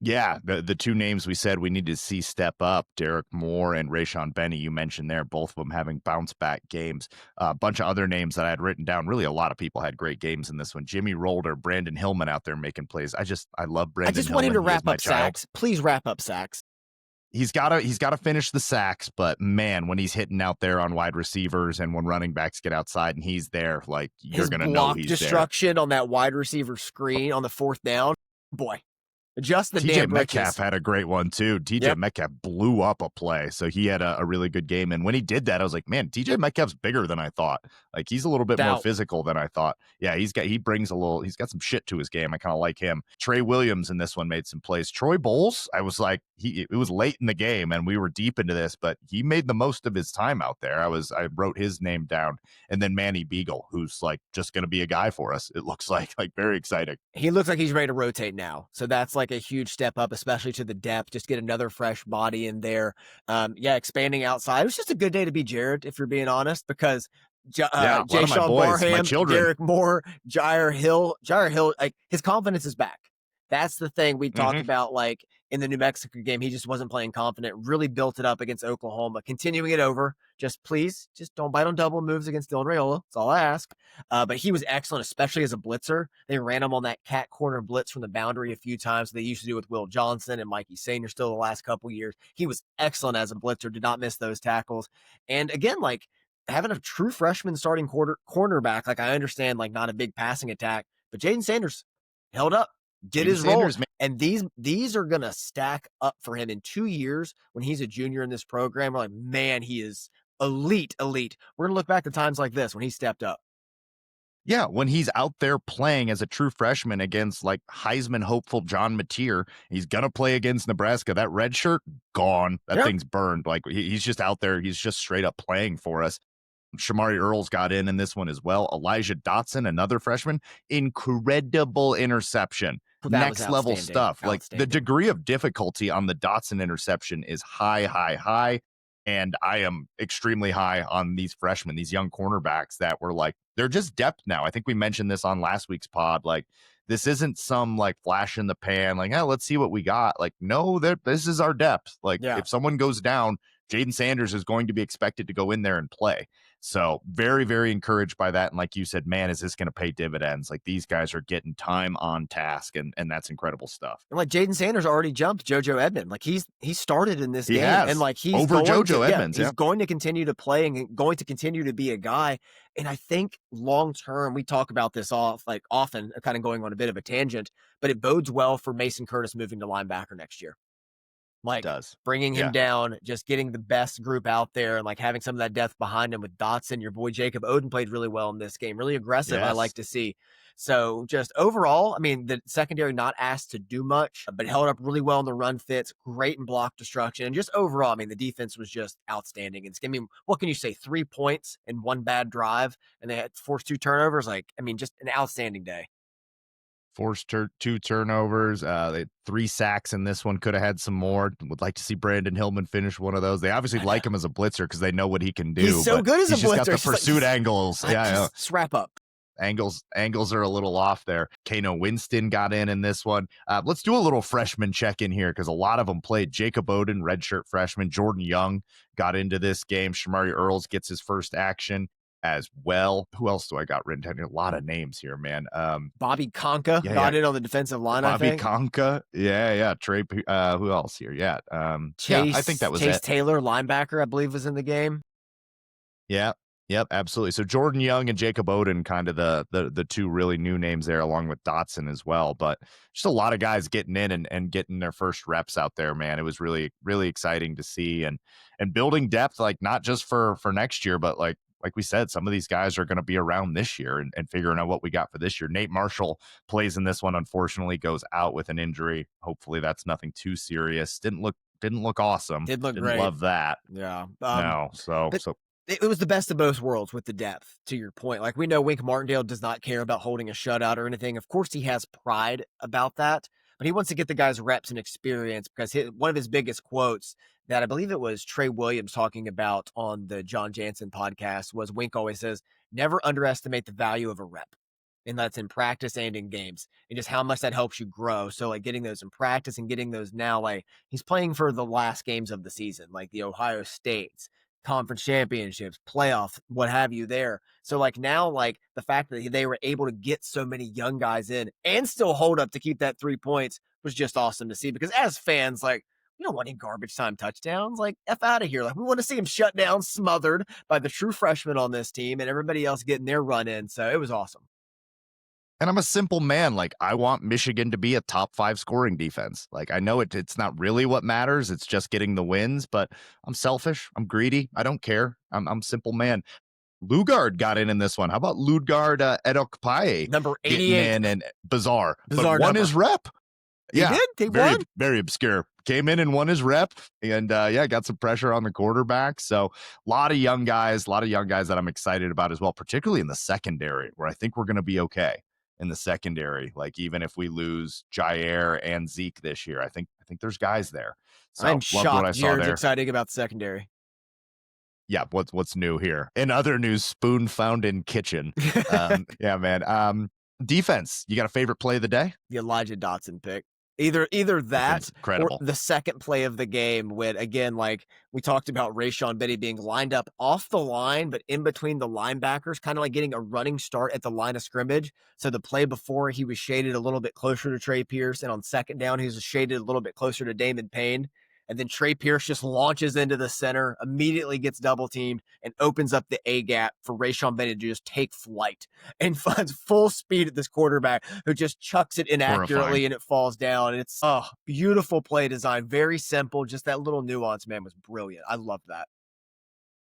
Yeah, the two names we said we need to see step up, Derek Moore and Rayshawn Benny, you mentioned there, both of them having bounce back games. A bunch of other names that I had written down. Really, a lot of people had great games in this one. Jimmy Rolder, Brandon Hillman out there making plays. I love Brandon I just Hillman. want him to He is wrap my up child. sacks. Please wrap up sacks. He's gotta finish the sacks, but man, when he's hitting out there on wide receivers and when running backs get outside and he's there, like you're His gonna know block he's there. destruction on that wide receiver screen on the 4th down, boy, adjust the TJ damn Metcalf britches. had a great one too. TJ Yep. Metcalf blew up a play, so he had a really good game. And when he did that, I was like, man, TJ Metcalf's bigger than I thought. Like he's a little bit more Doubt. physical than I thought. Yeah, he's got some shit to his game. I kind of like him. Trey Williams in this one made some plays. Troy Bowles, I was like, it was late in the game and we were deep into this, but he made the most of his time out there. I wrote his name down. And then Manny Beagle, who's like just gonna be a guy for us. It looks like very exciting. He looks like he's ready to rotate now. So that's like a huge step up, especially to the depth. Just get another fresh body in there. Expanding outside. It was just a good day to be Jared, if you're being honest, because Yeah, a lot of my Jaishawn boys, my Barham, children. Derek Moore, Jair Hill, like his confidence is back. That's the thing we talked about, like in the New Mexico game, he just wasn't playing confident, really built it up against Oklahoma, continuing it over. Just please, just don't bite on double moves against Dylan Raiola. That's all I ask. But he was excellent, especially as a blitzer. They ran him on that cat corner blitz from the boundary a few times. They used to do with Will Johnson and Mikey Senior still the last couple years. He was excellent as a blitzer, did not miss those tackles. And again, like having a true freshman starting cornerback, like I understand, like not a big passing attack, but Jaden Sanders held up, did his role. And these are gonna stack up for him in 2 years when he's a junior in this program. We're like, man, he is elite. We're gonna look back at times like this when he stepped up. Yeah, when he's out there playing as a true freshman against like Heisman hopeful John Mateer, he's gonna play against Nebraska. That red shirt gone. That thing's burned. Like he's just out there. He's just straight up playing for us. Shamari Earls got in this one as well. Elijah Dotson, another freshman, incredible interception. Next level stuff. Like the degree of difficulty on the Dotson interception is high. And I am extremely high on these freshmen, these young cornerbacks that were like, they're just depth now. I think we mentioned this on last week's pod. Like, this isn't some like flash in the pan, like, let's see what we got. Like, no, this is our depth. Like, if someone goes down, Jaden Sanders is going to be expected to go in there and play. So very, very encouraged by that. And like you said, man, is this going to pay dividends? Like these guys are getting time on task, and that's incredible stuff. And like Jaden Sanders already jumped JoJo Edmond. Like he started in this game, has. and like he's over JoJo Edmonds. He's going to continue to play and going to continue to be a guy. And I think long term, we talk about this often, kind of going on a bit of a tangent, but it bodes well for Mason Curtis moving to linebacker next year. Like bringing him down, just getting the best group out there and like having some of that depth behind him with Dotson. Your boy Jacob Oden played really well in this game, really aggressive. I like to see. So just overall, I mean, the secondary not asked to do much, but held up really well in the run fits, great in block destruction. And just overall, I mean, the defense was just outstanding. And I mean, what can you say? 3 points in one bad drive, and they had forced 2 turnovers. Like, I mean, just an outstanding day. Forced 2 turnovers. They had 3 sacks in this one. Could have had some more. Would like to see Brandon Hillman finish one of those. They obviously like him as a blitzer because they know what he can do. He's so good as a blitzer. He's just got the pursuit angles. Just wrap up. Angles are a little off there. Kano Winston got in this one. Let's do a little freshman check-in here because a lot of them played. Jacob Oden, redshirt freshman. Jordan Young got into this game. Shamari Earls gets his first action as well. Who else do I got written down here? A lot of names here, man. Bobby Conca got in on the defensive line, I think. Bobby Conca. Yeah. Trey, who else here? Yeah. I think that was Chase Taylor, linebacker, I believe, was in the game. Yeah. Yep, absolutely. So Jordan Young and Jacob Oden, kind of the 2 really new names there, along with Dotson as well. But just a lot of guys getting in and getting their first reps out there, man. It was really, really exciting to see and building depth, like not just for next year, but like we said, some of these guys are going to be around this year and figuring out what we got for this year. Nate Marshall plays in this one, unfortunately, goes out with an injury. Hopefully that's nothing too serious. Didn't look awesome. Didn't great. Love that. Yeah. No. So it was the best of both worlds with the depth, to your point. Like, we know Wink Martindale does not care about holding a shutout or anything. Of course, he has pride about that. but he wants to get the guys reps and experience because one of his biggest quotes that I believe it was Trey Williams talking about on the John Jansen podcast was Wink always says, never underestimate the value of a rep. And that's in practice and in games, and just how much that helps you grow. So, like, getting those in practice and getting those now, like, he's playing for the last games of the season, like the Ohio States, conference championships, playoffs, what have you there. So, like, now, like, the fact that they were able to get so many young guys in and still hold up to keep that 3 points was just awesome to see. Because as fans, like, we don't want any garbage time touchdowns. Like, F out of here. Like, we want to see him shut down, smothered by the true freshmen on this team and everybody else getting their run in. So it was awesome. And I'm a simple man. Like, I want Michigan to be a top 5 scoring defense. Like, I know it's not really what matters. It's just getting the wins, but I'm selfish. I'm greedy. I don't care. I'm simple man. Lugard got in this one. How about Lugard Edokpaye Number getting 88. in and bizarre but Bizarre won number. his rep. He Yeah, did. He very, won. very obscure. Came in and won his rep, and yeah, got some pressure on the quarterback. So a lot of young guys that I'm excited about as well, particularly in the secondary, where I think we're going to be okay in the secondary. Like, even if we lose Jair and Zeke this year, I think there's guys there. So I'm loved what I shocked saw Jared's there. excited about the secondary. Yeah, what's new here? In other news, spoon found in kitchen. Yeah, man. Defense, you got a favorite play of the day? The Elijah Dotson pick. Either that or Incredible. the second play of the game when, again, like we talked about Jaishawn Barham being lined up off the line, but in between the linebackers, kind of like getting a running start at the line of scrimmage. So the play before he was shaded a little bit closer to Trey Pierce, and on second down, he was shaded a little bit closer to Damon Payne. And then Trey Pierce just launches into the center, immediately gets double teamed, and opens up the A gap for Jaishawn Barham to just take flight and finds full speed at this quarterback who just chucks it inaccurately Horrifying. and it falls down. And it's beautiful play design, very simple. Just that little nuance, man, was brilliant. I loved that.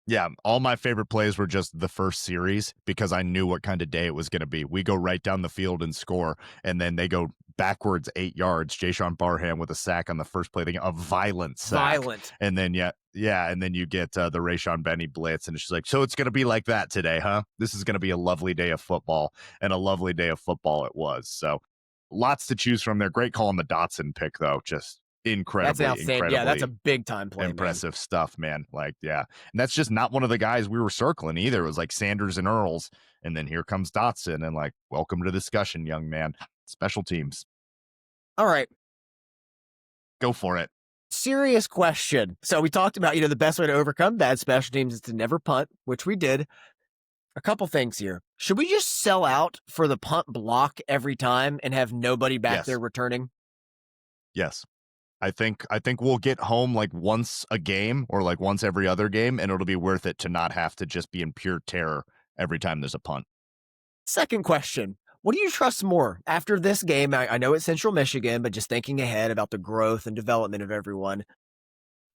Yeah, all my favorite plays were just the first series because I knew what kind of day it was going to be. We go right down the field and score, and then they go backwards 8 yards. Jaishawn Barham with a sack on the first play, a violent sack. Violent. And then, and then you get the Rayshawn Benny blitz, and it's just like, so it's going to be like that today, huh? This is going to be a lovely day of football, and a lovely day of football it was. So lots to choose from there. Great call on the Dotson pick, though. Just incredibly, That's outstanding. Yeah, that's a big time play. Impressive stuff, man. Like, yeah. And that's just not one of the guys we were circling either. It was like Sanders and Earls. And then here comes Dotson. And like, welcome to the discussion, young man. Special teams. All right. Go for it. Serious question. So we talked about, the best way to overcome bad special teams is to never punt, which we did. A couple things here. Should we just sell out for the punt block every time and have nobody back there returning? Yes. I think we'll get home like once a game or like once every other game, and it'll be worth it to not have to just be in pure terror every time there's a punt. Second question. What do you trust more after this game? I know it's Central Michigan, but just thinking ahead about the growth and development of everyone.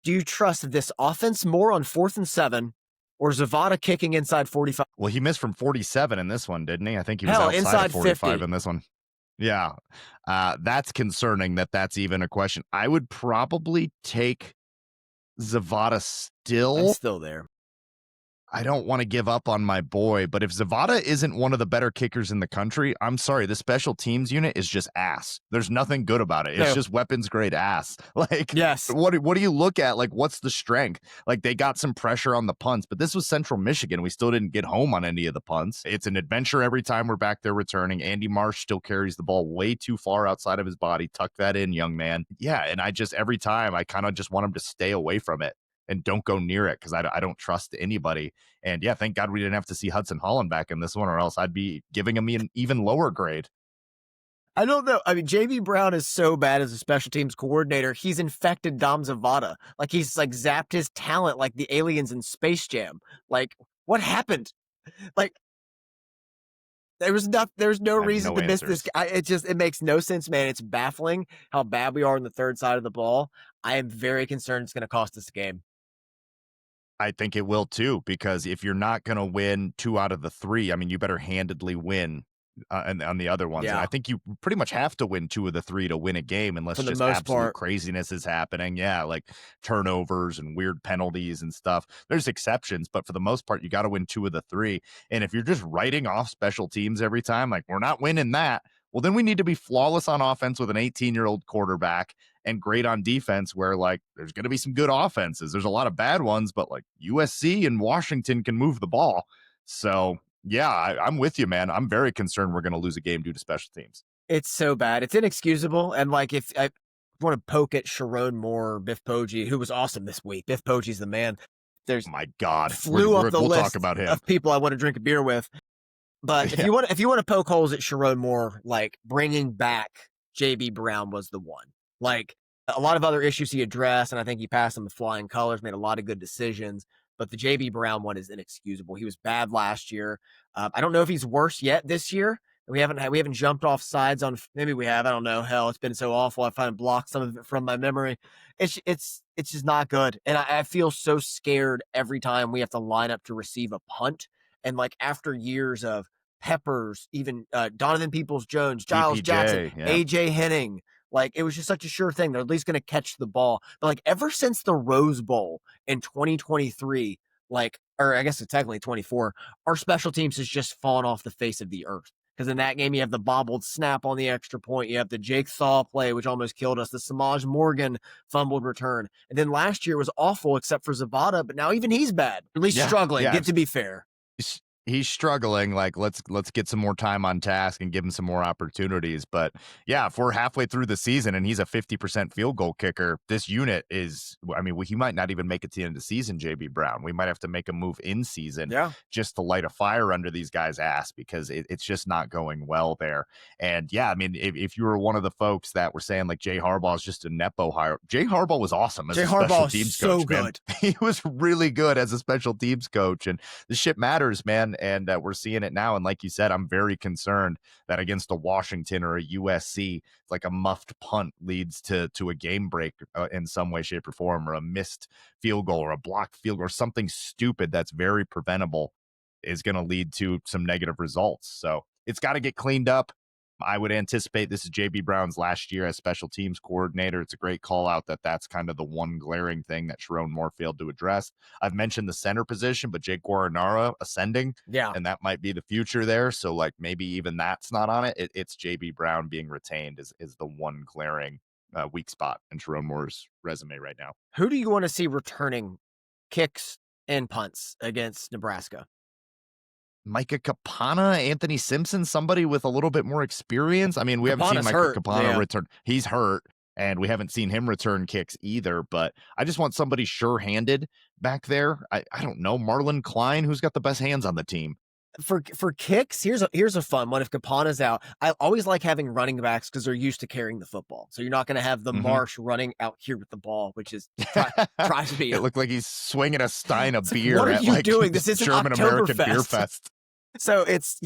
Do you trust this offense more on 4th and 7 or Zavada kicking inside 45? Well, he missed from 47 in this one, didn't he? I think he was outside inside of 45 50. in this one. Yeah, that's concerning that's even a question. I would probably take Zavada still. I'm still there. I don't want to give up on my boy, but if Zavada isn't one of the better kickers in the country, I'm sorry, the special teams unit is just ass. There's nothing good about it. It's just weapons grade ass. Like, yes. What do you look at? Like, what's the strength? Like, they got some pressure on the punts, but this was Central Michigan. We still didn't get home on any of the punts. It's an adventure every time we're back there returning. Andy Marsh still carries the ball way too far outside of his body. Tuck that in, young man. Yeah, and every time I kind of just want him to stay away from it and don't go near it because I don't trust anybody. And yeah, thank God we didn't have to see Hudson Holland back in this one, or else I'd be giving him an even lower grade. I don't know. I mean, J.B. Brown is so bad as a special teams coordinator. He's infected Dom Zavada. Like, he's like zapped his talent like the aliens in Space Jam. Like, what happened? Like, there's no reason to miss this. It makes no sense, man. It's baffling how bad we are on the third side of the ball. I am very concerned it's going to cost us a game. I think it will too, because if you're not going to win 2 out of the 3, I mean, you better handedly win on the other ones. Yeah. And I think you pretty much have to win 2 of the 3 to win a game, unless just absolute craziness is happening. Yeah, like turnovers and weird penalties and stuff. There's exceptions, but for the most part, you got to win 2 of the 3. And if you're just writing off special teams every time, like, we're not winning that. Well, then we need to be flawless on offense with an 18-year-old quarterback and great on defense, where like there's going to be some good offenses. There's a lot of bad ones, but like USC and Washington can move the ball. So yeah, I'm with you, man. I'm very concerned we're going to lose a game due to special teams. It's so bad. It's inexcusable. And like, if I want to poke at Sharon Moore, Biff Poggi, who was awesome this week. Biff Poggi's the man. There's My God, flew up the we'll list talk about him. of people I want to drink a beer with. But if you want to poke holes at Sharon Moore, like bringing back JB Brown was the one. Like a lot of other issues he addressed, and I think he passed them with flying colors, made a lot of good decisions. But the JB Brown one is inexcusable. He was bad last year. I don't know if he's worse yet this year. We haven't jumped off sides on. Maybe we have. I don't know. Hell, it's been so awful. I find blocked some of it from my memory. It's just not good, and I feel so scared every time we have to line up to receive a punt. And like after years of Peppers, even Donovan Peoples-Jones, Giles DPJ, Jackson, yeah. AJ Henning, like it was just such a sure thing. They're at least going to catch the ball. But like ever since the Rose Bowl in 2023, like, or I guess it's technically 24, our special teams has just fallen off the face of the earth. Because in that game, you have the bobbled snap on the extra point. You have the Jake Thaw play, which almost killed us. The Samaj Morgan fumbled return. And then last year was awful except for Zavada, but now even he's bad. At least struggling, get to be fair. He's struggling. Like let's get some more time on task and give him some more opportunities. But yeah, if we're halfway through the season and he's a 50% field goal kicker, this unit is, I mean, he might not even make it to the end of the season, JB Brown. We might have to make a move in season just to light a fire under these guys' ass, because it's just not going well there. And yeah, I mean, if you were one of the folks that were saying like Jay Harbaugh is just a Nepo hire, Jay Harbaugh was awesome as a special teams coach. Man. He was really good as a special teams coach, and this shit matters, man. And we're seeing it now. And like you said, I'm very concerned that against a Washington or a USC, it's like a muffed punt leads to a game break in some way, shape, or form, or a missed field goal or a blocked field goal or something stupid that's very preventable is going to lead to some negative results. So it's got to get cleaned up. I would anticipate this is JB Brown's last year as special teams coordinator. It's a great call out that's kind of the one glaring thing that Sharon Moore failed to address. I've mentioned the center position, but Jake Guaranara ascending. Yeah. And that might be the future there. So like maybe even that's not on it. It's JB Brown being retained is the one glaring weak spot in Sharon Moore's resume right now. Who do you want to see returning kicks and punts against Nebraska? Micah Capana, Anthony Simpson, somebody with a little bit more experience. I mean, we haven't seen Micah Capana return. He's hurt, and we haven't seen him return kicks either, but I just want somebody sure-handed back there. I don't know, Marlon Klein, who's got the best hands on the team. For kicks, here's a fun one. If Capana's out, I always like having running backs because they're used to carrying the football. So you're not going to have the Marsh running out here with the ball, which is tries me. It looked like he's swinging a stein of beer. What are you doing? This isn't German American Beer Fest. So it's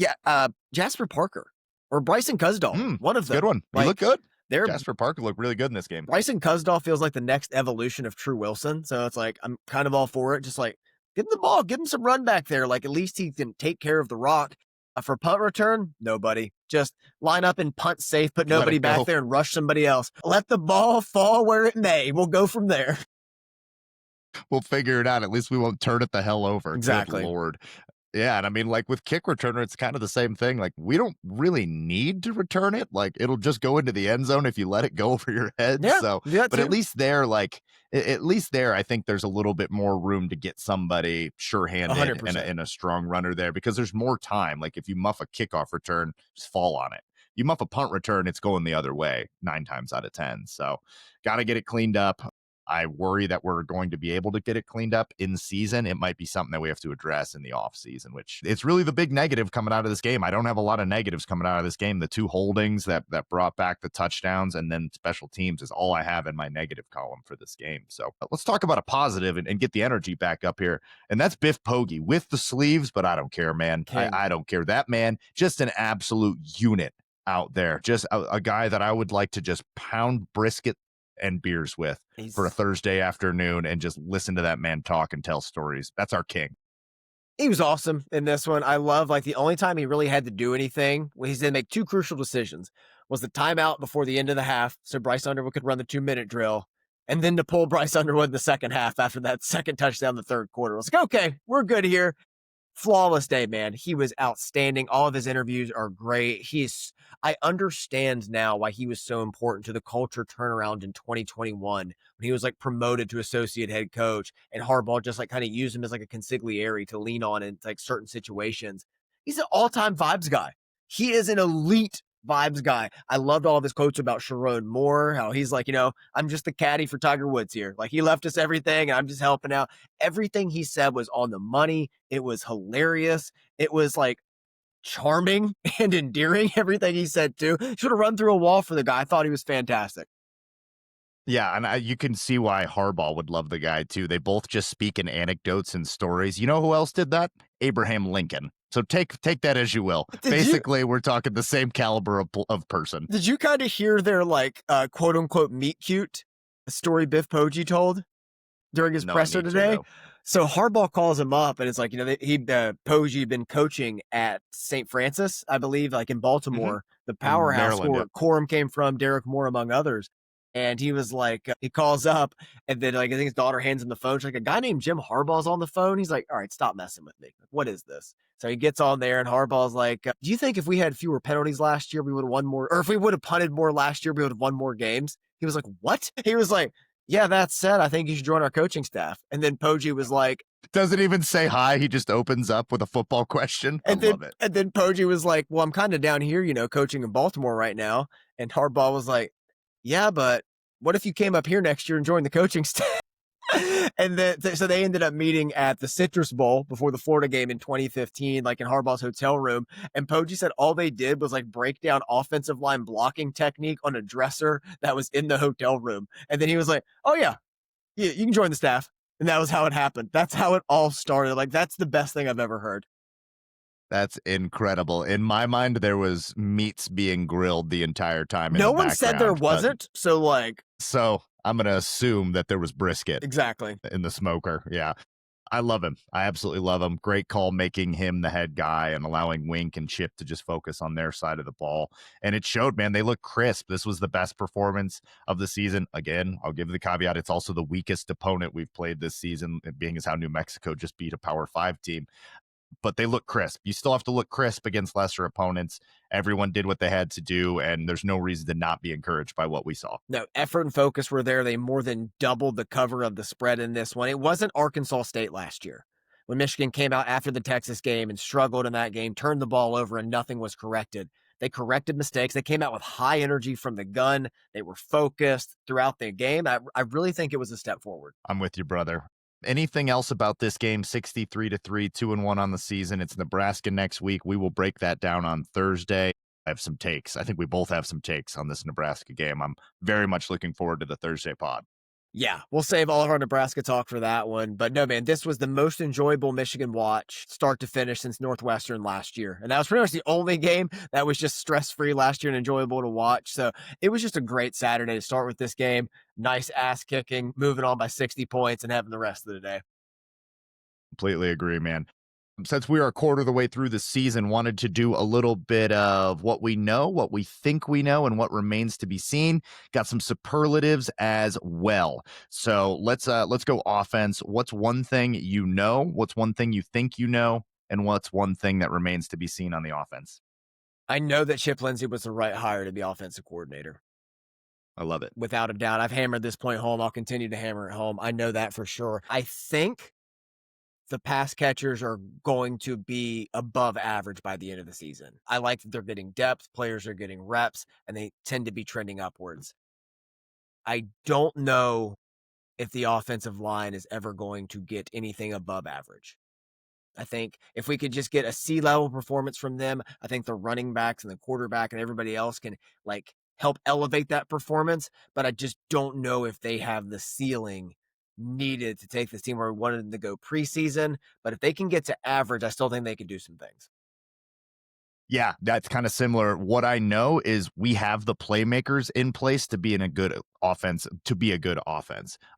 Jasper Parker or Bryson Cusdahl. One of them. Good one. He looked good. Jasper Parker looked really good in this game. Bryson Cusdahl feels like the next evolution of True Wilson. So it's like I'm kind of all for it. Just like give him the ball, give him some run back there. Like at least he can take care of the rock. For punt return, nobody. Just line up and punt safe, put nobody back there and rush somebody else. Let the ball fall where it may. We'll go from there. We'll figure it out. At least we won't turn it the hell over. Exactly. Good Lord. Yeah, and I mean, like with kick returner, it's kind of the same thing. Like we don't really need to return it. Like it'll just go into the end zone if you let it go over your head. Yeah, so, but at least there, I think there's a little bit more room to get somebody sure-handed and a strong runner there because there's more time. Like if you muff a kickoff return, just fall on it. You muff a punt return, it's going the other way 9 times out of 10. So, got to get it cleaned up. I worry that we're going to be able to get it cleaned up in season. It might be something that we have to address in the off season, which it's really the big negative coming out of this game. I don't have a lot of negatives coming out of this game. The 2 holdings that brought back the touchdowns and then special teams is all I have in my negative column for this game. So let's talk about a positive and get the energy back up here. And that's Biff Poggi with the sleeves, but I don't care, man. I don't care. That man, just an absolute unit out there. Just a guy that I would like to just pound brisket and beers with for a Thursday afternoon and just listen to that man talk and tell stories. That's our king. He was awesome in this one. I love the only time he really had to do anything when he's going to make 2 crucial decisions was the timeout before the end of the half so Bryce Underwood could run the 2-minute drill and then to pull Bryce Underwood in the second half after that second touchdown in the third quarter. I was like, okay, we're good here. Flawless day, man. He was outstanding. All of his interviews are great. I understand now why he was so important to the culture turnaround in 2021 when he was like promoted to associate head coach and Harbaugh just like kind of used him as like a consigliere to lean on in like certain situations. He's an all-time vibes guy. He is an elite vibes guy. I loved all of his quotes about Sharon Moore, how he's like, I'm just the caddy for Tiger Woods here. Like he left us everything and I'm just helping out. Everything he said was on the money. It was hilarious. It was like charming and endearing. Everything he said too. Should have run through a wall for the guy. I thought he was fantastic. Yeah, and you can see why Harbaugh would love the guy too. They both just speak in anecdotes and stories. You know who else did that? Abraham Lincoln. So take that as you will. Basically, we're talking the same caliber of person. Did you kind of hear their like quote unquote meet cute story Biff Poggi told during his presser today? So Harbaugh calls him up and it's like, Poggi had been coaching at St. Francis, I believe, like in Baltimore, the powerhouse Maryland, where Corum came from, Derek Moore, among others. And he was like, he calls up and then like, I think his daughter hands him the phone. She's like, a guy named Jim Harbaugh's on the phone. He's like, all right, stop messing with me. What is this? So he gets on there and Harbaugh's like, do you think if we had fewer penalties last year, we would have won more, or if we would have punted more last year, we would have won more games? He was like, what? He was like, yeah, that said, I think you should join our coaching staff. And then Poggi was like, doesn't even say hi. He just opens up with a football question. I love it. And then Poggi was like, well, I'm kind of down here, coaching in Baltimore right now. And Harbaugh was like, yeah, but what if you came up here next year and joined the coaching staff? And then, so they ended up meeting at the Citrus Bowl before the Florida game in 2015, like in Harbaugh's hotel room. And Poggi said all they did was like break down offensive line blocking technique on a dresser that was in the hotel room. And then he was like, oh yeah, you can join the staff. And that was how it happened. That's how it all started. Like, that's the best thing I've ever heard. That's incredible. In my mind, there was meats being grilled the entire time. No one said there wasn't. So I'm going to assume that there was brisket. Exactly. In the smoker. Yeah. I love him. I absolutely love him. Great call making him the head guy and allowing Wink and Chip to just focus on their side of the ball. And it showed, man, they look crisp. This was the best performance of the season. Again, I'll give the caveat. It's also the weakest opponent we've played this season, being as how New Mexico just beat a Power 5 team. But they look crisp. You still have to look crisp against lesser opponents. Everyone did what they had to do, and there's no reason to not be encouraged by what we saw. No, effort and focus were there. They more than doubled the cover of the spread in this one. It wasn't Arkansas State last year when Michigan came out after the Texas game and struggled in that game, turned the ball over, and nothing was corrected. They corrected mistakes. They came out with high energy from the gun. They were focused throughout the game. I really think it was a step forward. I'm with you, brother. Anything else about this game? 63-3, 2-1 on the season. It's Nebraska next week. We will break that down on Thursday. I have some takes. I think we both have some takes on this Nebraska game. I'm very much looking forward to the Thursday pod. Yeah, we'll save all of our Nebraska talk for that one. But no, man, this was the most enjoyable Michigan watch start to finish since Northwestern last year. And that was pretty much the only game that was just stress-free last year and enjoyable to watch. So it was just a great Saturday to start with this game. Nice ass kicking, moving on by 60 points and having the rest of the day. Completely agree, man. Since we are a quarter of the way through the season, wanted to do a little bit of what we know, what we think we know, and what remains to be seen. Got some superlatives as well. So let's go offense. What's one thing you know? What's one thing you think you know? And what's one thing that remains to be seen on the offense? I know that Chip Lindsey was the right hire to be offensive coordinator. I love it. Without a doubt. I've hammered this point home. I'll continue to hammer it home. I know that for sure. I think the pass catchers are going to be above average by the end of the season. I like that they're getting depth, players are getting reps, and they tend to be trending upwards. I don't know if the offensive line is ever going to get anything above average. I think if we could just get a C-level performance from them, I think the running backs and the quarterback and everybody else can help elevate that performance. But I just don't know if they have the ceiling needed to take this team where we wanted them to go preseason. But if they can get to average, I still think they can do some things. Yeah, that's kind of similar. What I know is we have the playmakers in place to be in a good offense,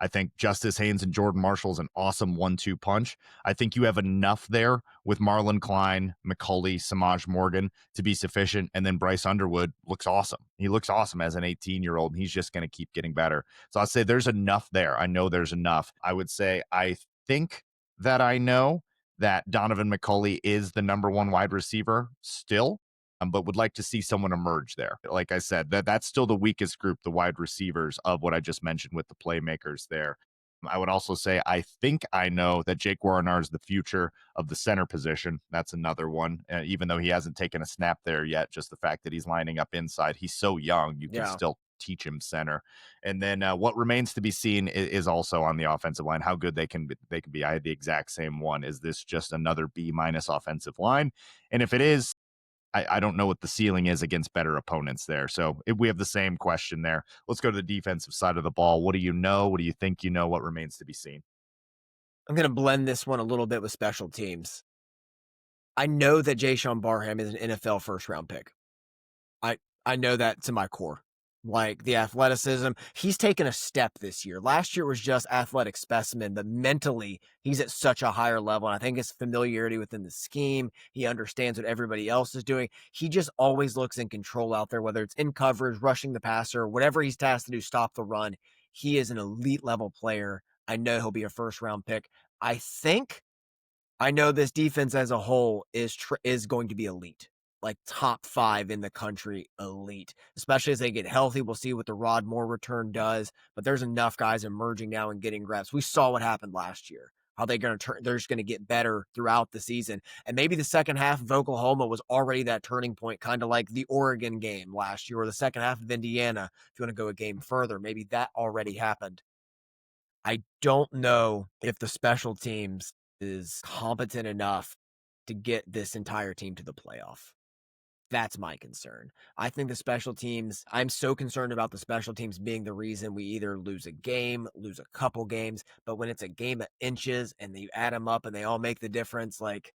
I think Justice Haynes and Jordan Marshall is an awesome 1-2 punch. I think you have enough there with Marlon Klein, McCulley, Samaj Morgan to be sufficient. And then Bryce Underwood looks awesome. He looks awesome as an 18-year-old. He's just going to keep getting better. So I'd say there's enough there. I know there's enough. I would say I think that I know that Donovan McCulley is the number one wide receiver still, but would like to see someone emerge there. Like I said, that's still the weakest group, the wide receivers of what I just mentioned with the playmakers there. I would also say I think I know that Jake Warrenar is the future of the center position. That's another one, even though he hasn't taken a snap there yet. Just the fact that he's lining up inside, he's so young, you can still teach him center. And then what remains to be seen is also on the offensive line, how good they can be. I had the exact same one. Is this just another B- offensive line? And if it is, I don't know what the ceiling is against better opponents there. So if we have the same question there, let's go to the defensive side of the ball. What do you know? What do you think you know? What remains to be seen? I'm going to blend this one a little bit with special teams. I know that Jaishawn Barham is an NFL first-round pick. I know that to my core. Like the athleticism, he's taken a step this year. Last year was just athletic specimen, but mentally he's at such a higher level. And I think his familiarity within the scheme, he understands what everybody else is doing. He just always looks in control out there, whether it's in coverage, rushing the passer, whatever he's tasked to do, stop the run. He is an elite level player. I know he'll be a first round pick. I know this defense as a whole is going to be elite, like top 5 in the country elite, especially as they get healthy. We'll see what the Rod Moore return does, but there's enough guys emerging now and getting reps. We saw what happened last year, how they're just going to get better throughout the season. And maybe the second half of Oklahoma was already that turning point, kind of like the Oregon game last year or the second half of Indiana. If you want to go a game further, maybe that already happened. I don't know if the special teams is competent enough to get this entire team to the playoff. That's my concern. I think the special teams, I'm so concerned about the special teams being the reason we either lose a game, lose a couple games, but when it's a game of inches and you add them up and they all make the difference, like,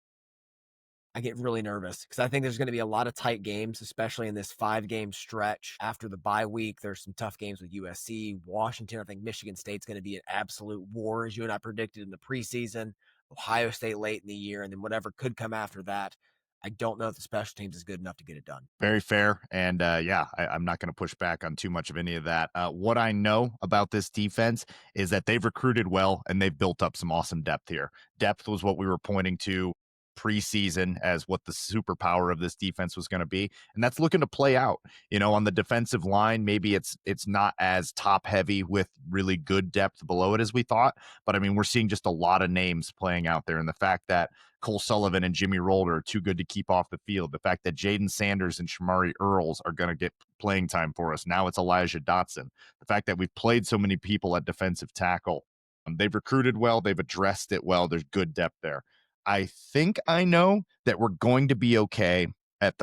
I get really nervous because I think there's going to be a lot of tight games, especially in this 5-game stretch after the bye week. There's some tough games with USC, Washington. I think Michigan State's going to be an absolute war, as you and I predicted in the preseason. Ohio State late in the year, and then whatever could come after that. I don't know if the special teams is good enough to get it done. Very fair. And I'm not going to push back on too much of any of that. What I know about this defense is that they've recruited well and they've built up some awesome depth here. Depth was what we were pointing to preseason as what the superpower of this defense was going to be, and that's looking to play out. On the defensive line, maybe it's not as top heavy with really good depth below it as we thought, but I mean, we're seeing just a lot of names playing out there, and the fact that Cole Sullivan and Jimmy Rolder are too good to keep off the field, the fact that Jaden Sanders and Shamari Earls are going to get playing time for us. Now it's Elijah Dotson. The fact that we've played so many people at defensive tackle. They've recruited well. They've addressed it well. There's good depth there. I think I know that we're going to be okay at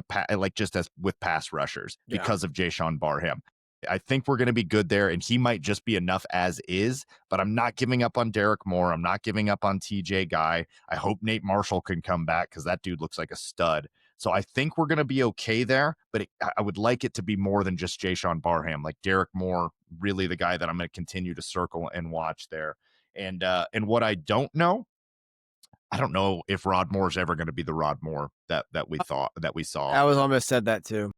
just as with pass rushers because of Jaishawn Barham. I think we're going to be good there, and he might just be enough as is, but I'm not giving up on Derek Moore. I'm not giving up on TJ Guy. I hope Nate Marshall can come back because that dude looks like a stud. So I think we're going to be okay there, but I would like it to be more than just Jaishawn Barham, like Derek Moore, really the guy that I'm going to continue to circle and watch there. And what I don't know, I don't know if Rod Moore is ever going to be the Rod Moore that we saw. I was almost said that too.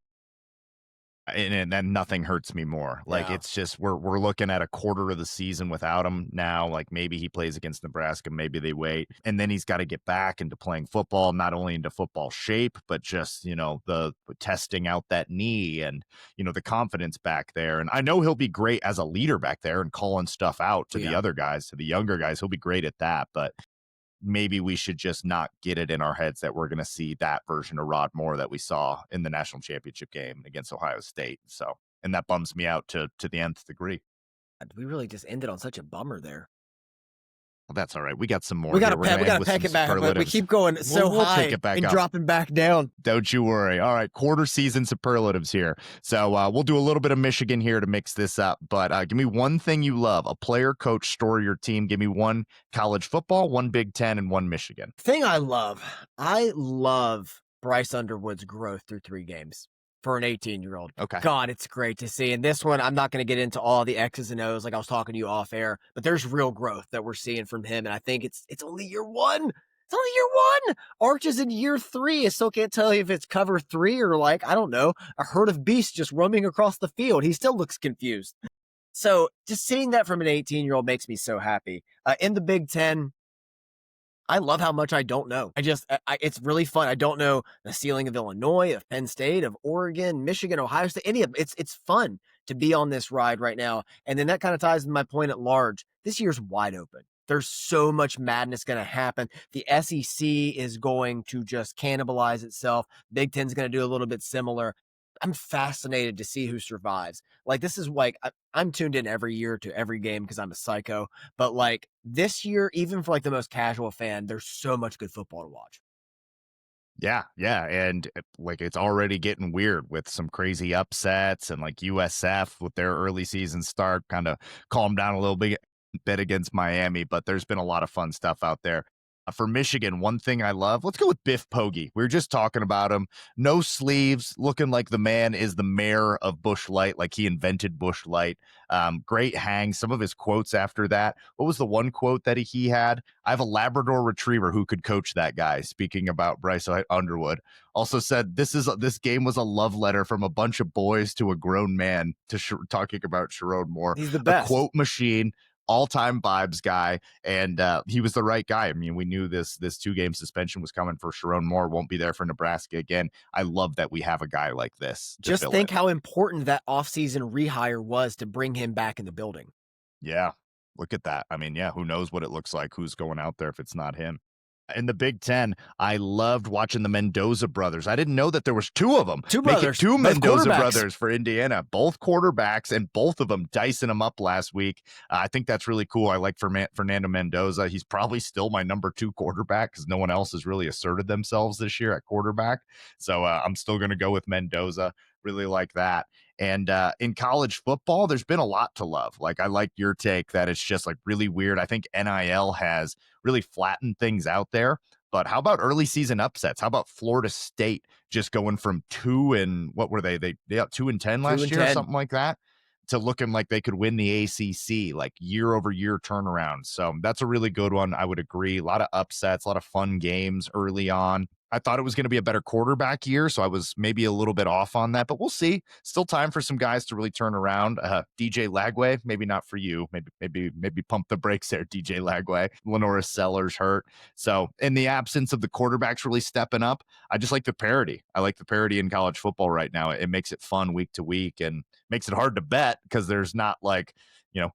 And then nothing hurts me more. Like it's just we're looking at a quarter of the season without him now. Like maybe he plays against Nebraska, maybe they wait, and then he's got to get back into playing football, not only into football shape, but just the testing out that knee and the confidence back there. And I know he'll be great as a leader back there and calling stuff out to the other guys, to the younger guys. He'll be great at that, but maybe we should just not get it in our heads that we're going to see that version of Rod Moore that we saw in the national championship game against Ohio State. So, and that bums me out to the nth degree. We really just ended on such a bummer there. Well, that's all right. We got some more. We got to pack it back. But we keep going we'll high and dropping back down. Don't you worry. All right, quarter season superlatives here. So we'll do a little bit of Michigan here to mix this up. But give me one thing you love: a player, coach, story, your team. Give me one college football, one Big Ten, and one Michigan. Thing I love Bryce Underwood's growth through 3 games. For an 18-year-old. Okay. God, it's great to see. And this one, I'm not going to get into all the X's and O's like I was talking to you off air, but there's real growth that we're seeing from him. And I think it's only year 1. It's only year 1. Arch is in year 3. I still can't tell you if it's cover 3 or I don't know, a herd of beasts just roaming across the field. He still looks confused. So just seeing that from an 18-year-old makes me so happy. In the Big Ten, I love how much I don't know. It's really fun. I don't know the ceiling of Illinois, of Penn State, of Oregon, Michigan, Ohio State, any of them. It's fun to be on this ride right now. And then that kind of ties to my point at large. This year's wide open. There's so much madness going to happen. The SEC is going to just cannibalize itself. Big Ten's going to do a little bit similar. I'm fascinated to see who survives. Like, this is like, I'm tuned in every year to every game because I'm a psycho. But like this year, even for like the most casual fan, there's so much good football to watch. Yeah, yeah, and like it's already getting weird with some crazy upsets, and like USF with their early season start kind of calmed down a little bit against Miami, but there's been a lot of fun stuff out there. For Michigan, one thing I love, let's go with Biff Poggi. We were just talking about him. No sleeves, looking like the man is the mayor of Busch Light, like he invented Busch Light. Great hang. Some of his quotes after that. What was the one quote that he had? I have a Labrador retriever who could coach that guy. Speaking about Bryce Underwood, also said this game was a love letter from a bunch of boys to a grown man. Talking about Sherrod Moore, He's the a best quote machine, all-time vibes guy, and he was the right guy. I mean, we knew this 2-game suspension was coming for Sherrod Moore. Won't be there for Nebraska again. I love that we have a guy like this. Just think how important that offseason rehire was to bring him back in the building. Yeah, look at that. I mean, yeah, who knows what it looks like? Who's going out there if it's not him? In the Big Ten, I loved watching the Mendoza brothers. I didn't know that there was two of them. Two brothers. Two Mendoza brothers for Indiana. Both quarterbacks, and both of them dicing them up last week. I think that's really cool. I like Fernando Mendoza. He's probably still my number 2 quarterback because no one else has really asserted themselves this year at quarterback. So I'm still going to go with Mendoza. Really like that. And in college football, there's been a lot to love. Like, I like your take that it's just like really weird. I think NIL has really flattened things out there. But how about early season upsets? How about Florida State just going from 2 and what were they? They got 2-10 last year, or something like that, to looking like they could win the ACC, like year over year turnaround. So that's a really good one. I would agree. A lot of upsets, a lot of fun games early on. I thought it was going to be a better quarterback year, so I was maybe a little bit off on that, but we'll see. Still time for some guys to really turn around. DJ Lagway, maybe not for you. Maybe pump the brakes there, DJ Lagway. Lenora Sellers hurt. So in the absence of the quarterbacks really stepping up, I just like the parity. I like the parity in college football right now. It makes it fun week to week and makes it hard to bet because there's not like,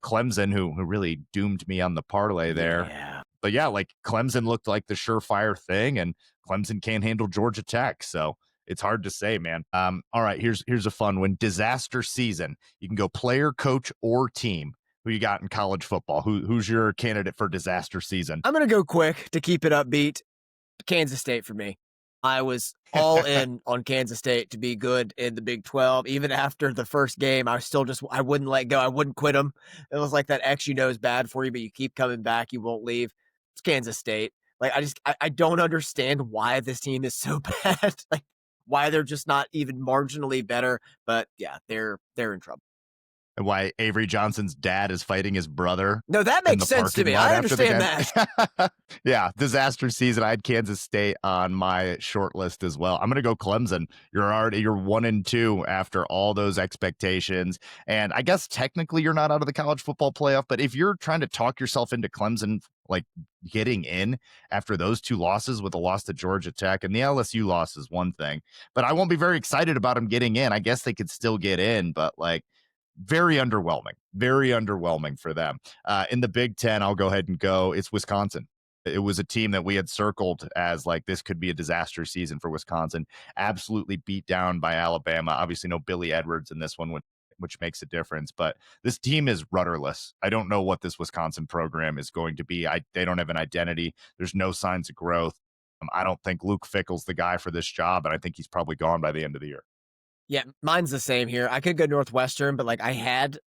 Clemson who really doomed me on the parlay there. Yeah. But yeah, like Clemson looked like the surefire thing, and Clemson can't handle Georgia Tech. So it's hard to say, man. All right, here's a fun one. Disaster season. You can go player, coach, or team. Who you got in college football? Who's your candidate for disaster season? I'm going to go quick to keep it upbeat. Kansas State for me. I was all in on Kansas State to be good in the Big 12. Even after the first game, I wouldn't let go. I wouldn't quit them. It was like that X is bad for you, but you keep coming back. You won't leave. It's Kansas State. Like, I don't understand why this team is so bad. Like, why they're just not even marginally better. But yeah, they're in trouble. And why Avery Johnson's dad is fighting his brother. No, that makes sense to me. I understand that. Yeah, disaster season. I had Kansas State on my short list as well. I'm going to go Clemson. You're 1-2 after all those expectations. And I guess technically you're not out of the college football playoff, but if you're trying to talk yourself into Clemson, like getting in after those 2 losses with a loss to Georgia Tech, and the LSU loss is one thing, but I won't be very excited about them getting in. I guess they could still get in, but like, very underwhelming for them. In the Big Ten, I'll go ahead and go. It's Wisconsin. It was a team that we had circled as like, this could be a disaster season for Wisconsin. Absolutely beat down by Alabama. Obviously no Billy Edwards in this one, which makes a difference, but this team is rudderless. I don't know what this Wisconsin program is going to be. They don't have an identity. There's no signs of growth. I don't think Luke Fickell's the guy for this job, and I think he's probably gone by the end of the year. Yeah, mine's the same here. I could go Northwestern, but I had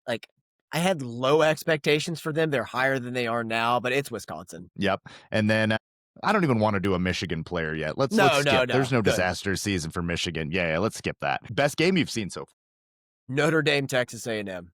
low expectations for them. They're higher than they are now, but it's Wisconsin. Yep. And then I don't even want to do a Michigan player yet. Let's skip. No. There's no disaster season for Michigan. Yeah, let's skip that. Best game you've seen so far? Notre Dame, Texas A&M.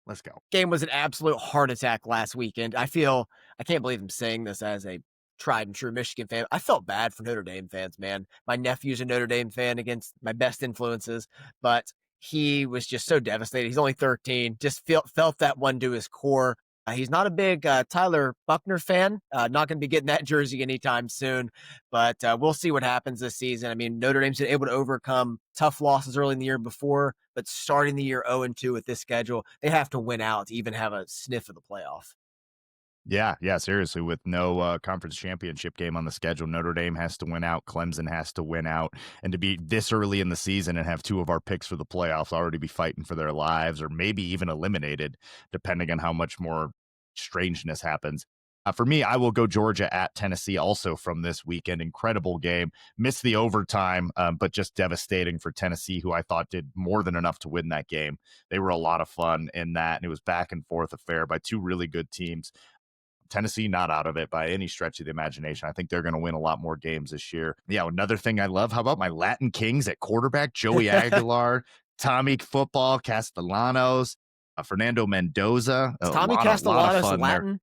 Let's go. Game was an absolute heart attack last weekend. I can't believe I'm saying this as a tried and true Michigan fan. I felt bad for Notre Dame fans, man. My nephew's a Notre Dame fan against my best influences, but he was just so devastated. He's only 13, just felt that one to his core. He's not a big Tyler Buckner fan. Not going to be getting that jersey anytime soon, but we'll see what happens this season. I mean, Notre Dame's been able to overcome tough losses early in the year before, but starting the year 0-2 with this schedule, they have to win out to even have a sniff of the playoff. Yeah, yeah, seriously. With no conference championship game on the schedule, Notre Dame has to win out. Clemson has to win out. And to be this early in the season and have two of our picks for the playoffs already be fighting for their lives or maybe even eliminated, depending on how much more strangeness happens. For me, I will go Georgia at Tennessee also from this weekend. Incredible game. Missed the overtime, but just devastating for Tennessee, who I thought did more than enough to win that game. They were a lot of fun in that, and it was back and forth affair by two really good teams. Tennessee not out of it by any stretch of the imagination. I think they're going to win a lot more games this year. Yeah, another thing I love. How about my Latin Kings at quarterback? Joey Aguilar, Tommy Football, Castellanos, Fernando Mendoza. Is A Tommy lot of Castellanos fun Latin?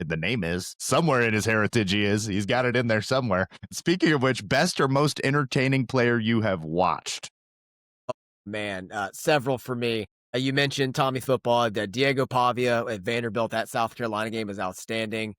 there. The name is somewhere in his heritage. He's got it in there somewhere. Speaking of which, best or most entertaining player you have watched? Man, several for me. You mentioned Tommy Football, Diego Pavia at Vanderbilt. That South Carolina game is outstanding.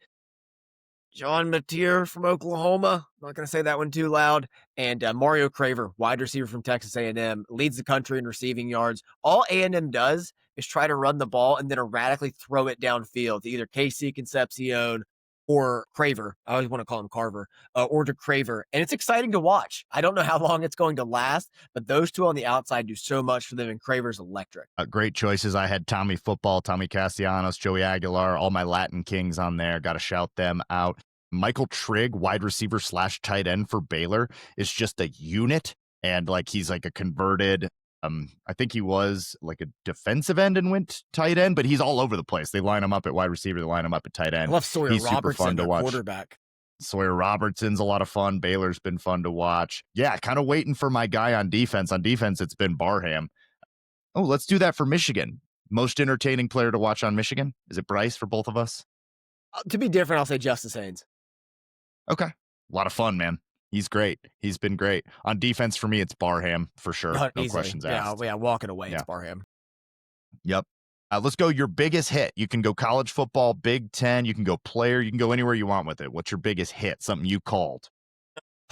John Mateer from Oklahoma. Not going to say that one too loud. And Mario Craver, wide receiver from Texas A&M, leads the country in receiving yards. All A&M does is try to run the ball and then erratically throw it downfield to either KC Concepcion or Craver. I always want to call him Carver, or to Craver. And it's exciting to watch. I don't know how long it's going to last, but those two on the outside do so much for them, and Craver's electric. Great choices. I had Tommy Football, Tommy Castellanos, Joey Aguilar, all my Latin Kings on there. Got to shout them out. Michael Trigg, wide receiver / tight end for Baylor, is just a unit. And like he's like a converted, I think he was like a defensive end and went tight end, but he's all over the place. They line him up at wide receiver, they line him up at tight end. I love Sawyer He's super Robertson, fun to watch. quarterback. Sawyer Robertson's a lot of fun. Baylor's been fun to watch. Yeah, kind of waiting for my guy on defense. On defense, it's been Barham. Oh, let's do that for Michigan. Most entertaining player to watch on Michigan? Is it Bryce for both of us? To be different, I'll say Justice Haynes. Okay. A lot of fun, man. He's great. He's been great. On defense, for me, it's Barham for sure. No Easily. questions asked. Yeah, walking away, it's Barham. Yep. Let's go your biggest hit. You can go college football, Big Ten. You can go player. You can go anywhere you want with it. What's your biggest hit? Something you called?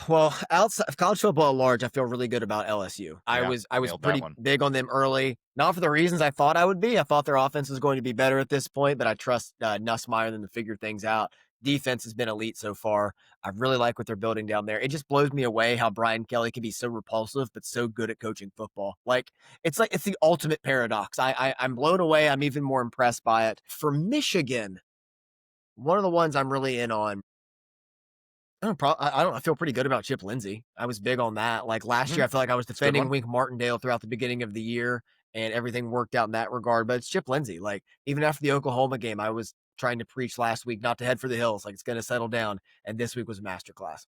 Well, outside of college football at large, I feel really good about LSU. I was pretty big on them early, not for the reasons I thought I would be. I thought their offense was going to be better at this point, but I trust Nussmeier them to figure things out. Defense has been elite so far. I really like what they're building down there. It just blows me away how Brian Kelly can be so repulsive, but so good at coaching football. It's the ultimate paradox. I'm blown away. I'm even more impressed by it. For Michigan, one of the ones I'm really in on, I feel pretty good about Chip Lindsey. I was big on that. Like last year, I feel like I was defending Wink Martindale throughout the beginning of the year, and everything worked out in that regard. But it's Chip Lindsey. Like even after the Oklahoma game, I was trying to preach last week not to head for the hills. Like it's going to settle down. And this week was a masterclass.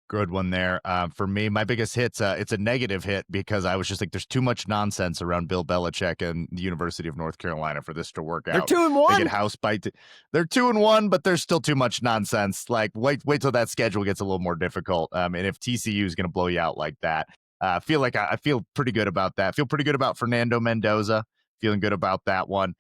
Good one there. For me, my biggest hit's it's a negative hit because I was just like, there's too much nonsense around Bill Belichick and the University of North Carolina for this to work out. They're 2-1. They get house bite. They're 2-1, but there's still too much nonsense. Like wait till that schedule gets a little more difficult. And if TCU is going to blow you out like that, I feel pretty good about that. Feel pretty good about Fernando Mendoza. Feeling good about that one.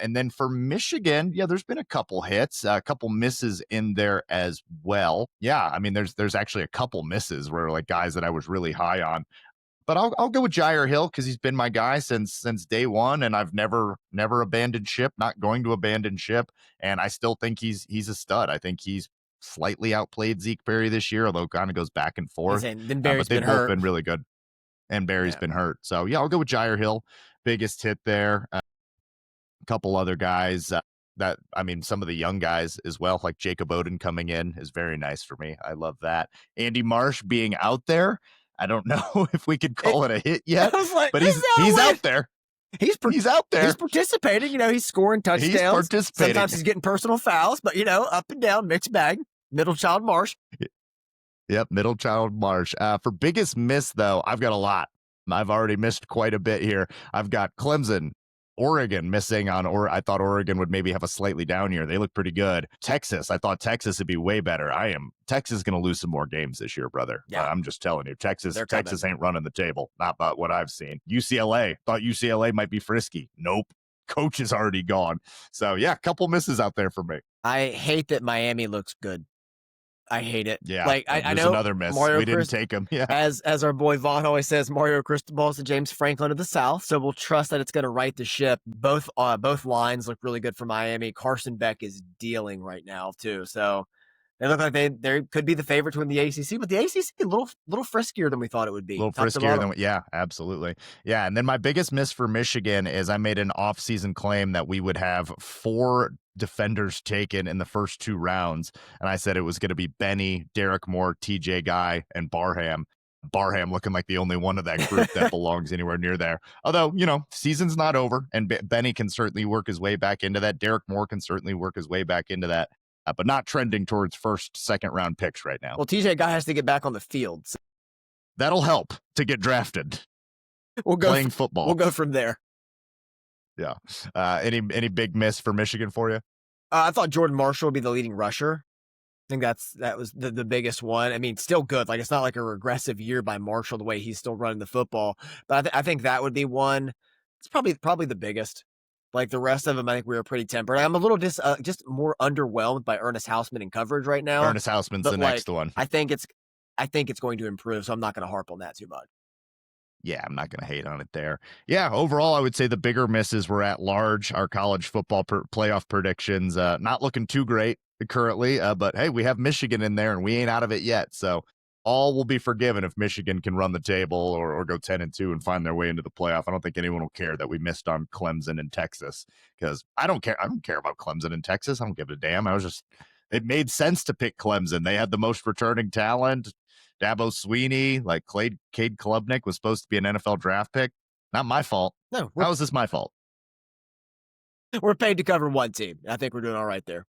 And then for Michigan, yeah, there's been a couple hits, a couple misses in there as well. Yeah, I mean, there's actually a couple misses where like guys that I was really high on. But I'll go with Jair Hill because he's been my guy since day one, and I've never abandoned ship. Not going to abandon ship, and I still think he's a stud. I think he's slightly outplayed Zeke Berry this year, although it kind of goes back and forth. Then Berry's but they've been both hurt. been really good, and Berry's been hurt. So yeah, I'll go with Jair Hill. Biggest hit there. Couple other guys some of the young guys as well, like Jacob Oden coming in is very nice for me. I love that. Andy Marsh being out there. I don't know if we could call it a hit yet, but he's out there. He's out there. He's participating. He's scoring touchdowns. He's participating. Sometimes he's getting personal fouls, but up and down, mixed bag. Middle child Marsh. Yep, middle child Marsh. For biggest miss though, I've got a lot. I've already missed quite a bit here. I've got Clemson, Oregon missing on, or I thought Oregon would maybe have a slightly down year. They look pretty good. Texas, I thought Texas would be way better. Texas is going to lose some more games this year, brother. Yeah. I'm just telling you, Texas ain't running the table. Not about what I've seen. UCLA, thought UCLA might be frisky. Nope. coach is already gone. So yeah, a couple misses out there for me. I hate that Miami looks good. I hate it. Yeah, Like I there's know another miss. Mario We didn't take him. Yeah. as our boy Vaughn always says, Mario Cristobal is the James Franklin of the South. So we'll trust that it's going to right the ship. Both lines look really good for Miami. Carson Beck is dealing right now too. So they look like they could be the favorite to win the ACC, but the ACC a little friskier than we thought it would be. A little friskier than, yeah, absolutely. Yeah. And then my biggest miss for Michigan is I made an off-season claim that we would have 4 defenders taken in the first 2 rounds. And I said it was going to be Benny, Derek Moore, TJ Guy, and Barham. Barham looking like the only one of that group that belongs anywhere near there. Although, season's not over, and Benny can certainly work his way back into that. Derek Moore can certainly work his way back into that. But not trending towards first, second round picks right now. Well, TJ Guy has to get back on the field. So that'll help to get drafted. Playing football. We'll go from there. Yeah. Any big miss for Michigan for you? I thought Jordan Marshall would be the leading rusher. I think that was the biggest one. I mean, still good. Like, it's not like a regressive year by Marshall the way he's still running the football. But I think that would be one. It's probably the biggest. Like the rest of them, I think we were pretty tempered. I'm a little just more underwhelmed by Ernest Hausman in coverage right now. Ernest Hausman's the next one. I think it's going to improve, so I'm not going to harp on that too much. Yeah, I'm not going to hate on it there. Yeah, overall, I would say the bigger misses were at large. Our college football playoff predictions, not looking too great currently, but hey, we have Michigan in there and we ain't out of it yet. So all will be forgiven if Michigan can run the table or go 10-2 and find their way into the playoff. I don't think anyone will care that we missed on Clemson and Texas, because I don't care. I don't care about Clemson and Texas. I don't give a damn. It made sense to pick Clemson. They had the most returning talent. Dabo Sweeney, like Cade Klubnik was supposed to be an NFL draft pick. Not my fault. No. How is this my fault? We're paid to cover one team. I think we're doing all right there.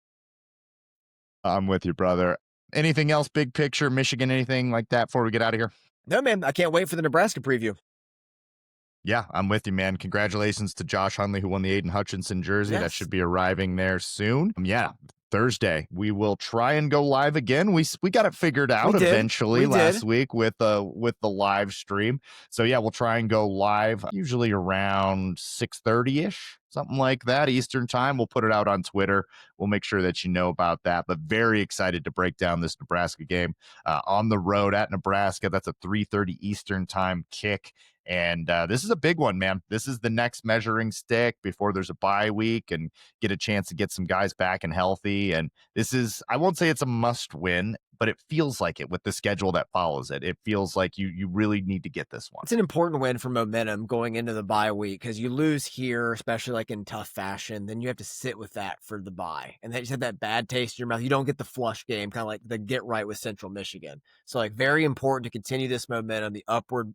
I'm with you, brother. Anything else, big picture, Michigan, anything like that before we get out of here? No, man. I can't wait for the Nebraska preview. Yeah, I'm with you, man. Congratulations to Josh Hundley, who won the Aiden Hutchinson jersey. Yes. That should be arriving there soon. Yeah, Thursday we will try and go live again. We got it figured out eventually last week with the live stream. So yeah, we'll try and go live usually around 6:30ish, something like that Eastern time. We'll put it out on Twitter. We'll make sure that you know about that. But very excited to break down this Nebraska game on the road at Nebraska. That's a 3:30 Eastern time kick. And this is a big one, man. This is the next measuring stick before there's a bye week and get a chance to get some guys back and healthy. And this is, I won't say it's a must win, but it feels like it with the schedule that follows it. It feels like you really need to get this one. It's an important win for momentum going into the bye week, because you lose here, especially like in tough fashion, then you have to sit with that for the bye. And then you had that bad taste in your mouth. You don't get the flush game, kind of like the get right with Central Michigan. So like very important to continue this momentum, the upward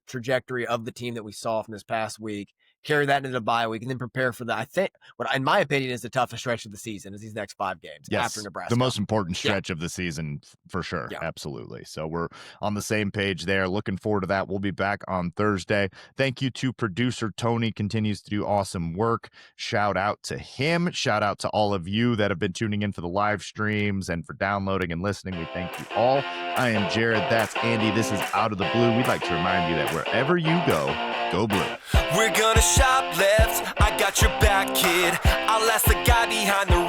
trajectory of the team that we saw from this past week, carry that into the bye week, and then prepare for that. I think what, in my opinion, is the toughest stretch of the season is these next 5 games after Nebraska. The most important stretch of the season for sure. Yeah. Absolutely. So we're on the same page there. Looking forward to that. We'll be back on Thursday. Thank you to producer Tony, continues to do awesome work. Shout out to him. Shout out to all of you that have been tuning in for the live streams and for downloading and listening. We thank you all. I am Jared. That's Andy. This is Out of the Blue. We'd like to remind you that wherever you go blue. We're gonna shop left. I got your back, kid. I'll ask the guy behind the